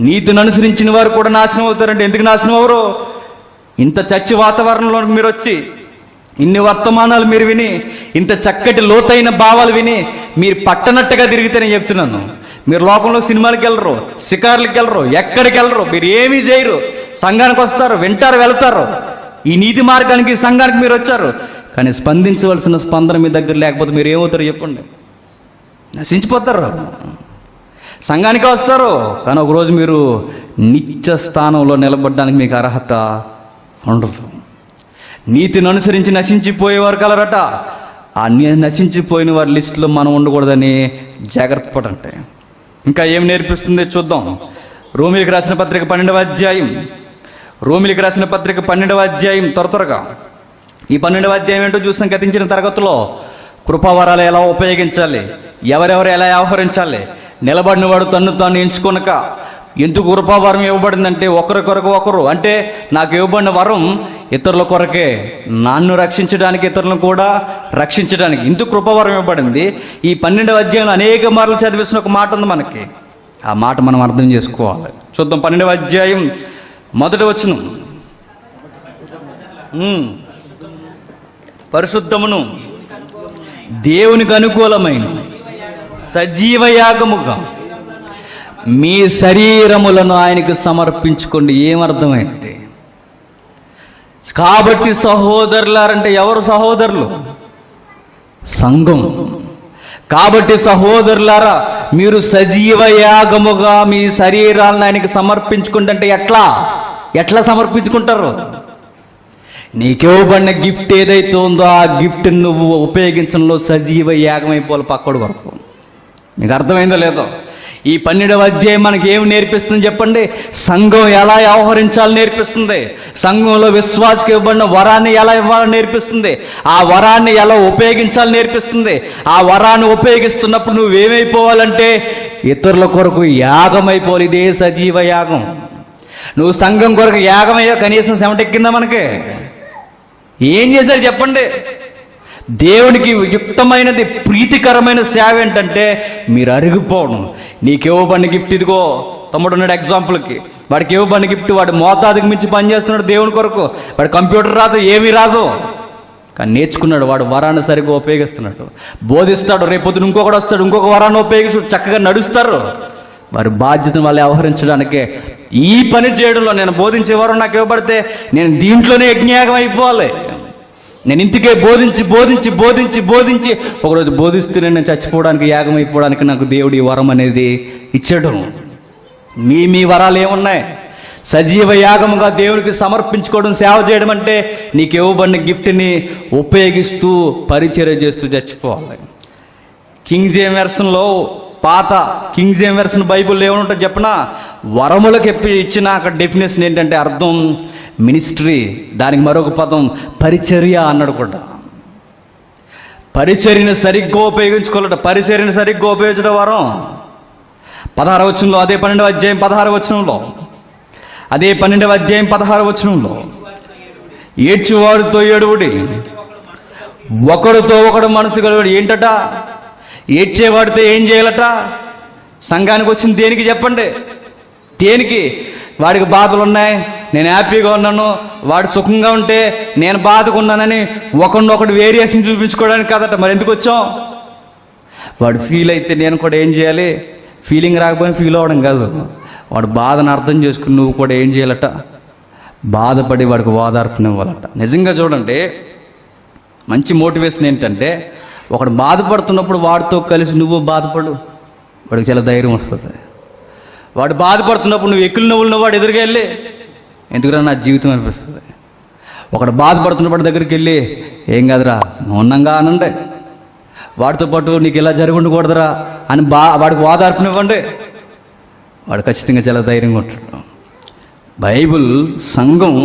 నీతిని అనుసరించిన వారు కూడా నాశనం అవుతారంటే ఎందుకు నాశనం అవరు? ఇంత చచ్చి వాతావరణంలోకి మీరు వచ్చి ఇన్ని వర్తమానాలు మీరు విని, ఇంత చక్కటి లోతైన భావాలు విని మీరు పట్టనట్టుగా తిరిగితేనే చెప్తున్నాను. మీరు లోకంలో సినిమాలకు వెళ్ళరు, షికార్లకు వెళ్ళరు, ఎక్కడికి వెళ్ళరు, మీరు ఏమీ చేయరు. సంఘానికి వస్తారు, వింటారు, వెళ్తారు. ఈ నీతి మార్గానికి, సంఘానికి మీరు వచ్చారు, కానీ స్పందించవలసిన స్పందన మీ దగ్గర లేకపోతే మీరు ఏమవుతారు చెప్పండి? నశించిపోతారు. సంఘానికి వస్తారు, కానీ ఒకరోజు మీరు నిత్య స్థానంలో నిలబడడానికి మీకు అర్హత ఉండదు. నీతిని అనుసరించి నశించిపోయేవారు కలరట. ఆ నశించిపోయిన వారి లిస్టులో మనం ఉండకూడదని జాగ్రత్త పడంటే. ఇంకా ఏం నేర్పిస్తుంది చూద్దాం. రోమిలికి రాసిన పత్రిక 12వ అధ్యాయం. రోమిలికి రాసిన పత్రిక 12వ అధ్యాయం త్వరగా. ఈ 12వ అధ్యాయం ఏంటో చూసాం గతించిన తరగతిలో. కృపావరాలు ఎలా ఉపయోగించాలి, ఎవరెవరు ఎలా వ్యవహరించాలి, నిలబడిన వాడు తన్ను తాను ఎంచుకొనక. ఎందుకు కృపావరం ఇవ్వబడిందంటే ఒకరి కొరకు ఒకరు, అంటే నాకు ఇవ్వబడిన వరం ఇతరుల కొరకే, నన్ను రక్షించడానికి, ఇతరులను కూడా రక్షించడానికి. ఇందుకు కృపావరం ఇవ్వబడింది. ఈ 12వ అధ్యాయంలో అనేక మార్లు చదివిస్తున్న ఒక మాట ఉంది మనకి. ఆ మాట మనం అర్థం చేసుకోవాలి. చూద్దాం 12వ అధ్యాయం 1వ వచనం. పరిశుద్ధమును దేవునికి అనుకూలమైన సజీవ యాగముగా మీ శరీరములను ఆయనకు సమర్పించుకోండి. ఏమర్థమైంది? కాబట్టి సహోదరులారంటే ఎవరు సహోదరులు? సంఘం. కాబట్టి సహోదరులారా, మీరు సజీవ యాగముగా మీ శరీరాలను ఆయనకి సమర్పించుకుంటే అంటే ఎట్లా సమర్పించుకుంటారు? నీకివ్వబడిన గిఫ్ట్ ఏదైతే ఉందో ఆ గిఫ్ట్ నువ్వు ఉపయోగించడంలో సజీవ యాగం అయిపోవాలి పక్కడు వరకు. మీకు అర్థమైందో లేదో? ఈ 12వ అధ్యాయం మనకి ఏమి నేర్పిస్తుంది చెప్పండి? సంఘం ఎలా వ్యవహరించాలని నేర్పిస్తుంది. సంఘంలో విశ్వాసకి ఇవ్వబడిన వరాన్ని ఎలా ఇవ్వాలని నేర్పిస్తుంది. ఆ వరాన్ని ఎలా ఉపయోగించాలని నేర్పిస్తుంది. ఆ వరాన్ని ఉపయోగిస్తున్నప్పుడు నువ్వేమైపోవాలంటే ఇతరుల కొరకు యాగం అయిపోవాలి. ఇదే సజీవ యాగం. నువ్వు సంఘం కొరకు యాగమయ్యా కనీసం చెమటెక్కిందా మనకి? ఏం చేశారు చెప్పండి? దేవునికి యుక్తమైనది, ప్రీతికరమైన సేవ ఏంటంటే మీరు అరిగిపోవడం. నీకు ఇవ్వబడిన గిఫ్ట్ ఇదిగో. తమ్ముడు ఉన్నాడు ఎగ్జాంపుల్కి, వాడికి ఇవ్వబడిన గిఫ్ట్, వాడు మోతాదుకి మించి పనిచేస్తున్నాడు దేవుని కొరకు. వాడు కంప్యూటర్ రాదు, ఏమీ రాదు, కానీ నేర్చుకున్నాడు, వాడు వరాన్ని సరిగ్గా ఉపయోగిస్తున్నాడు, బోధిస్తాడు, రేపొద్దున ఇంకొకడు వస్తాడు, ఇంకొక వరాన్ని ఉపయోగిస్తూ చక్కగా నడుస్తారు. వారి బాధ్యతను వాళ్ళు వ్యవహరించడానికే ఈ పని చేయడంలో, నేను బోధించే వరం నాకు ఇవ్వబడితే నేను దీంట్లోనే యజ్ఞయాగం అయిపోవాలి, నేను ఇంటికే బోధించి బోధించి బోధించి బోధించి ఒకరోజు బోధిస్తూనే నేను చచ్చిపోవడానికి, యాగం అయిపోవడానికి నాకు దేవుడు ఈ వరం అనేది ఇచ్చాడు. మీ వరాలు ఏమున్నాయి? సజీవ యాగముగా దేవుడికి సమర్పించుకోవడం, సేవ చేయడం అంటే నీకు ఇవ్వబడిన గిఫ్ట్ని ఉపయోగిస్తూ పరిచర్య చేస్తూ చచ్చిపోవాలి. కింగ్ జేమ్స్ వెర్షన్లో, పాత కింగ్ జేమ్స్ వెర్షన్ బైబిల్లో ఏమనుంటుంది చెప్పనా? వరములకు ఇచ్చిన అక్కడ డెఫినేషన్ ఏంటంటే అర్థం మినిస్ట్రీ, దానికి మరొక పదం పరిచర్య అన్నాడు కూడా. పరిచర్యను సరిగ్గా ఉపయోగించుకోవాలట. పరిచర్యను సరిగ్గా ఉపయోగించడం వరం. 16వ వచనంలో, అదే 12వ అధ్యాయం 16వ వచనంలో, అదే 12వ అధ్యాయం 16వ వచనంలో, ఏడ్చువాడితో ఏడువుడి, ఒకడితో ఒకడు మనసు కలుగుడు. ఏంటట? ఏడ్చేవాడితో ఏం చేయాలట? సంఘానికి వచ్చింది దేనికి చెప్పండి? దేనికి? వాడికి బాధలు ఉన్నాయి, నేను హ్యాపీగా ఉన్నాను, వాడు సుఖంగా ఉంటే నేను బాధగా ఉన్నానని ఒకడినొకడు వేరియేషన్ చూపించుకోవడానికి కాదట. మరి ఎందుకు వచ్చాం? వాడు ఫీల్ అయితే నేను కూడా ఏం చేయాలి? ఫీలింగ్ రాకపోయినా ఫీల్ అవ్వడం కాదు, వాడు బాధను అర్థం చేసుకుని నువ్వు కూడా ఏం చేయాలట? బాధపడి వాడికి ఓదార్పునివ్వాలట. నిజంగా చూడండి, మంచి మోటివేషన్ ఏంటంటే, ఒకడు బాధపడుతున్నప్పుడు వాడితో కలిసి నువ్వు బాధపడు, వాడికి చాలా ధైర్యం వస్తుంది. వాడు బాధపడుతున్నప్పుడు నువ్వు ఎక్కులు నవ్వులు వాడు ఎదురుగా వెళ్ళి, ఎందుకురా నా జీవితం అనిపిస్తుంది. ఒకడు బాధపడుతున్నప్పుడు దగ్గరికి వెళ్ళి, ఏం కాదురా మౌనంగా అనండి, వాడితో పాటు నీకు ఇలా జరగకూడదురా అని వాడికి ఓదార్పునివ్వండి, వాడు ఖచ్చితంగా చాలా ధైర్యంగా ఉంటాడు. బైబిల్ సంఘం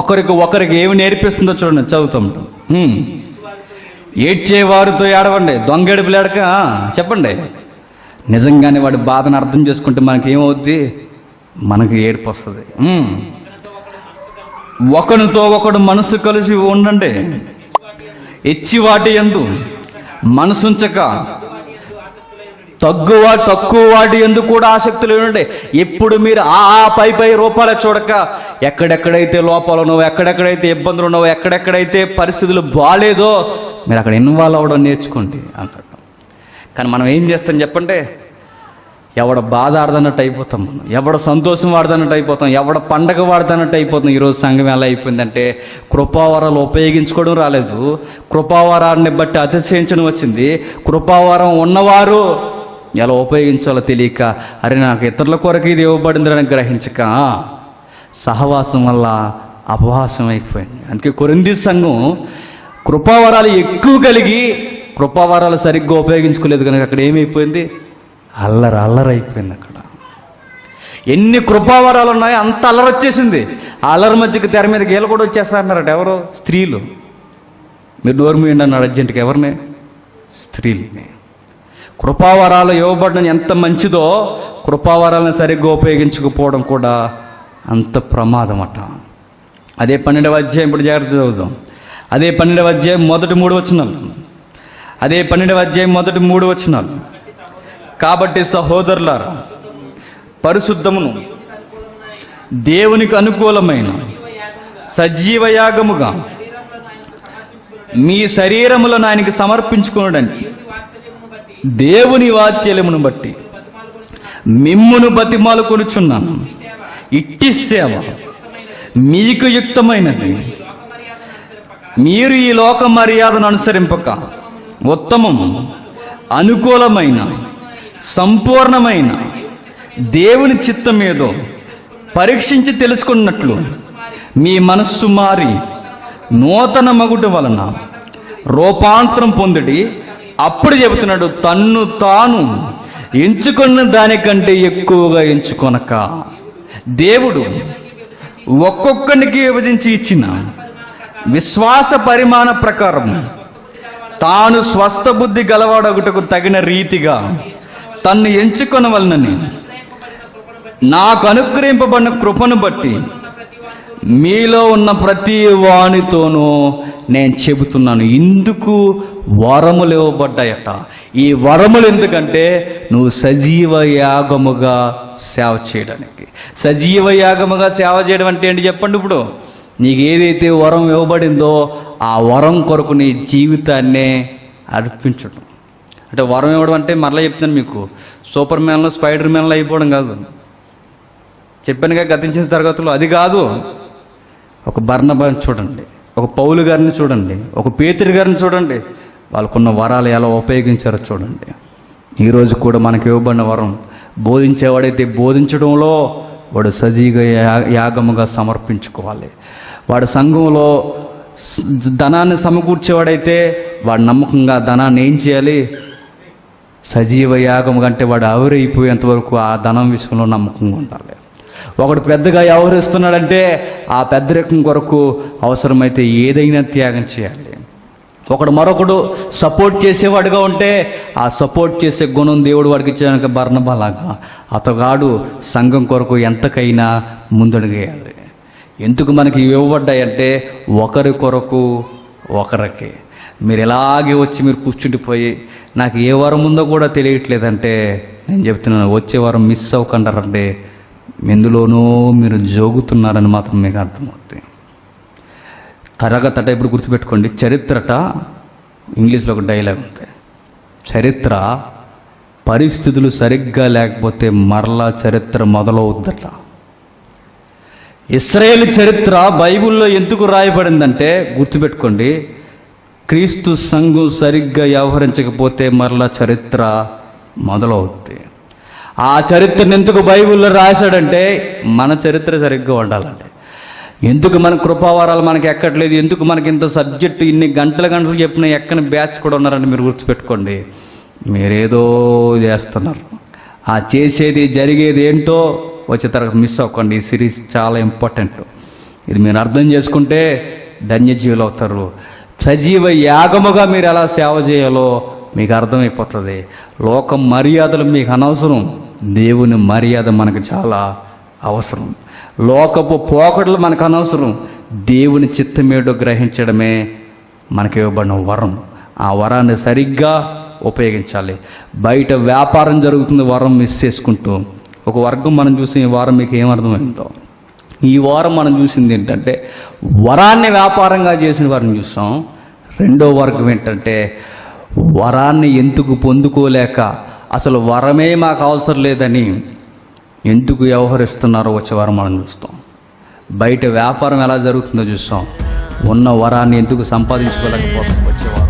ఒకరికి ఏమి నేర్పిస్తుందో చూడండి, చదువుతాం. ఏడ్చేవారితో ఏడవండి, దొంగేడుపులు ఏడక చెప్పండి. నిజంగానే వాడి బాధను అర్థం చేసుకుంటే మనకి ఏమవుద్ది? మనకి ఏడుపు వస్తుంది. ఒకరితో ఒకడు మనసు కలిసి ఉండండి, ఎచ్చివాటి యందు మనసుంచక తక్కువ వాటి ఎందుకు కూడా ఆసక్తులు ఉండే. ఎప్పుడు మీరు పై రూపాలే చూడక, ఎక్కడెక్కడైతే లోపాలు ఉన్నావో, ఎక్కడెక్కడైతే ఇబ్బందులు ఉన్నావో, ఎక్కడెక్కడైతే పరిస్థితులు బాగాలేదో మీరు అక్కడ ఇన్వాల్వ్ అవ్వడం నేర్చుకోండి అంటాడు. కానీ మనం ఏం చేస్తాం చెప్పండి? ఎవడ బాధ ఆడదన్నట్టు అయిపోతాం మనం, ఎవడ సంతోషం వాడదన్నట్టు అయిపోతాం, ఎవడ పండగ వాడదన్నట్టు అయిపోతాం. ఈరోజు సంఘం ఎలా అయిపోయిందంటే, కృపావరాలు ఉపయోగించుకోవడం రాలేదు, కృపావరాన్ని బట్టి అతిశయించడం వచ్చింది. కృపావరం ఉన్నవారు ఎలా ఉపయోగించాలో తెలియక, అరే నాకు ఇతరుల కొరకు ఇది ఇవ్వబడిందని గ్రహించక సహవాసం వల్ల అపవాసం అయిపోయింది. అందుకే కొరింథీ సంఘం కృపావరాలు ఎక్కువ కలిగి కృపావరాలు సరిగ్గా ఉపయోగించుకోలేదు కనుక అక్కడ ఏమైపోయింది? అల్లరైపోయింది. అక్కడ ఎన్ని కృపావరాలు ఉన్నాయో అంత అల్లరి వచ్చేసింది. ఆ అల్లరి మధ్యకి తెర మీద గీల కూడా వచ్చేస్తారన్నారట. ఎవరు? స్త్రీలు. మీరు నోరు మూయండి అన్నాడు అర్జెంటుగా. ఎవరిని? స్త్రీలని. కృపావరాలు ఇవ్వబడడం ఎంత మంచిదో, కృపావరాలను సరిగ్గా ఉపయోగించకపోవడం కూడా అంత ప్రమాదం అట. అదే 12వ అధ్యాయం, ఇప్పుడు జాగ్రత్త చదువుదాం. అదే 12వ అధ్యాయం మొదటి 3 వచనాలు. అదే 12వ అధ్యాయం మొదటి 3 వచనాలు. కాబట్టి సహోదరులారా, పరిశుద్ధమును దేవునికి అనుకూలమైన సజీవ యాగముగా మీ శరీరములను ఆయనకి సమర్పించుకోవడానికి దేవుని వాత్సల్యమును బట్టి మిమ్మును బతిమాలుకొనుచున్నాను. ఇట్టి సేవ మీకు యుక్తమైనది. మీరు ఈ లోక మర్యాదను అనుసరింపక ఉత్తమము, అనుకూలమైన, సంపూర్ణమైన దేవుని చిత్తం ఏదో పరీక్షించి తెలుసుకున్నట్లు మీ మనస్సు మారి నూతన మగుట వలన రూపాంతరం పొందిడి. అప్పుడు చెబుతున్నాడు, తన్ను తాను ఎంచుకున్న దానికంటే ఎక్కువగా ఎంచుకొనక. దేవుడు ఒక్కొక్కరికి విభజించి ఇచ్చిన విశ్వాస పరిమాణ ప్రకారం తాను స్వస్థ బుద్ధి గలవాడగుటకు తగిన రీతిగా తన్ను ఎంచుకొనవలనని నాకు అనుగ్రహింపబడిన కృపను బట్టి మీలో ఉన్న ప్రతి వానితోనూ నేను చెబుతున్నాను. ఇందుకు వరములు ఇవ్వబడ్డాయట. ఈ వరములు ఎందుకంటే నువ్వు సజీవ యాగముగా సేవ చేయడానికి. సజీవ యాగముగా సేవ చేయడం అంటే ఏంటి చెప్పండి? ఇప్పుడు నీకు ఏదైతే వరం ఇవ్వబడిందో ఆ వరం కొరకు నీ జీవితాన్నే అర్పించడం. అంటే వరం ఇవ్వడం అంటే మరలా చెప్తాను మీకు, సూపర్ మ్యాన్లో స్పైడర్ మ్యాన్లో అయిపోవడం కాదు. చెప్పానుగా గతించిన తరగతిలో, అది కాదు. ఒక బర్నబాని చూడండి, ఒక పౌలు గారిని చూడండి, ఒక పేతురు గారిని చూడండి, వాళ్ళకున్న వరాలు ఎలా ఉపయోగించారో చూడండి. ఈరోజు కూడా మనకి ఇవ్వబడిన వరం, బోధించేవాడైతే బోధించడంలో వాడు సజీవ యాగముగా సమర్పించుకోవాలి. వాడు సంఘంలో ధనాన్ని సమకూర్చేవాడైతే వాడు నమ్మకంగా ధనాన్ని ఏం చేయాలి? సజీవ యాగం కంటే వాడు ఆవిరైపోయేంత వరకు ఆ ధనం విషయంలో నమ్మకంగా ఉండాలి. ఒకడు పెద్దగా వ్యవహరిస్తున్నాడంటే ఆ పెద్దరికం కొరకు అవసరమైతే ఏదైనా త్యాగం చేయాలి. మరొకడు సపోర్ట్ చేసేవాడుగా ఉంటే ఆ సపోర్ట్ చేసే గుణం దేవుడు వాడికి ఇచ్చడానికి బర్నబాలాగా అతగాడు సంఘం కొరకు ఎంతకైనా ముందడుగేయాలి. ఎందుకు మనకి ఇవ్వబడ్డాయంటే ఒకరి కొరకు ఒకరికి. మీరు ఎలాగే వచ్చి మీరు కూర్చుండిపోయి నాకు ఏ వరం ఉందో కూడా తెలియట్లేదంటే నేను చెప్తున్నాను, వచ్చే వారం మిస్ అవ్వకంటారంటే ఎందులోనూ మీరు జోగుతున్నారని మాత్రం మీకు అర్థమవుతుంది. తరగతట ఇప్పుడు గుర్తుపెట్టుకోండి, చరిత్రట ఇంగ్లీష్లో ఒక డైలాగ్ ఉంది, చరిత్ర పరిస్థితులు సరిగ్గా లేకపోతే మరలా చరిత్ర మొదలవుద్దట. ఇశ్రాయేలు చరిత్ర బైబిల్లో ఎందుకు రాయబడిందంటే గుర్తుపెట్టుకోండి, క్రీస్తు సంఘం సరిగ్గా వ్యవహరించకపోతే మరలా చరిత్ర మొదలవుద్ది. ఆ చరిత్రను ఎందుకు బైబిల్లో రాశాడంటే మన చరిత్ర సరిగ్గా ఉండాలంటే. ఎందుకు మన కృపావారాలు మనకి ఎక్కట్లేదు, ఎందుకు మనకి ఇంత సబ్జెక్టు ఇన్ని గంటలు చెప్పిన ఎక్కని బ్యాచ్ కూడా ఉన్నారంటే మీరు గుర్తుపెట్టుకోండి, మీరేదో చేస్తున్నారు. ఆ చేసేది జరిగేది ఏంటో వచ్చే తరగతి మిస్ అవ్వకండి. ఈ సిరీస్ చాలా ఇంపార్టెంట్. ఇది మీరు అర్థం చేసుకుంటే ధన్యజీవులు అవుతారు. సజీవ యాగముగా మీరు ఎలా సేవ చేయాలో మీకు అర్థమైపోతుంది. లోకం మర్యాదలు మీకు అనవసరం, దేవుని మర్యాద మనకు చాలా అవసరం. లోకపు పోకడలు మనకు అనవసరం, దేవుని చిత్తమేడో గ్రహించడమే మనకి ఇవ్వబడిన వరం. ఆ వరాన్ని సరిగ్గా ఉపయోగించాలి. బయట వ్యాపారం జరుగుతుంది వరం మిస్ చేసుకుంటూ. ఒక వర్గం మనం చూసిన ఈ వారం మీకు ఏమర్థమైందో, ఈ వారం మనం చూసింది ఏంటంటే వరాన్ని వ్యాపారంగా చేసిన వారిని చూసాం. రెండో వర్గం ఏంటంటే వరాన్ని ఎందుకు పొందుకోలేక అసలు వరమే మాకు అవసరం లేదని ఎందుకు వ్యవహరిస్తున్నారో వచ్చే వారం మనం చూస్తాం. బయట వ్యాపారం ఎలా జరుగుతుందో చూస్తాం. ఉన్న వరాన్ని ఎందుకు సంపాదించుకోలేకపోతాం వచ్చే వారం.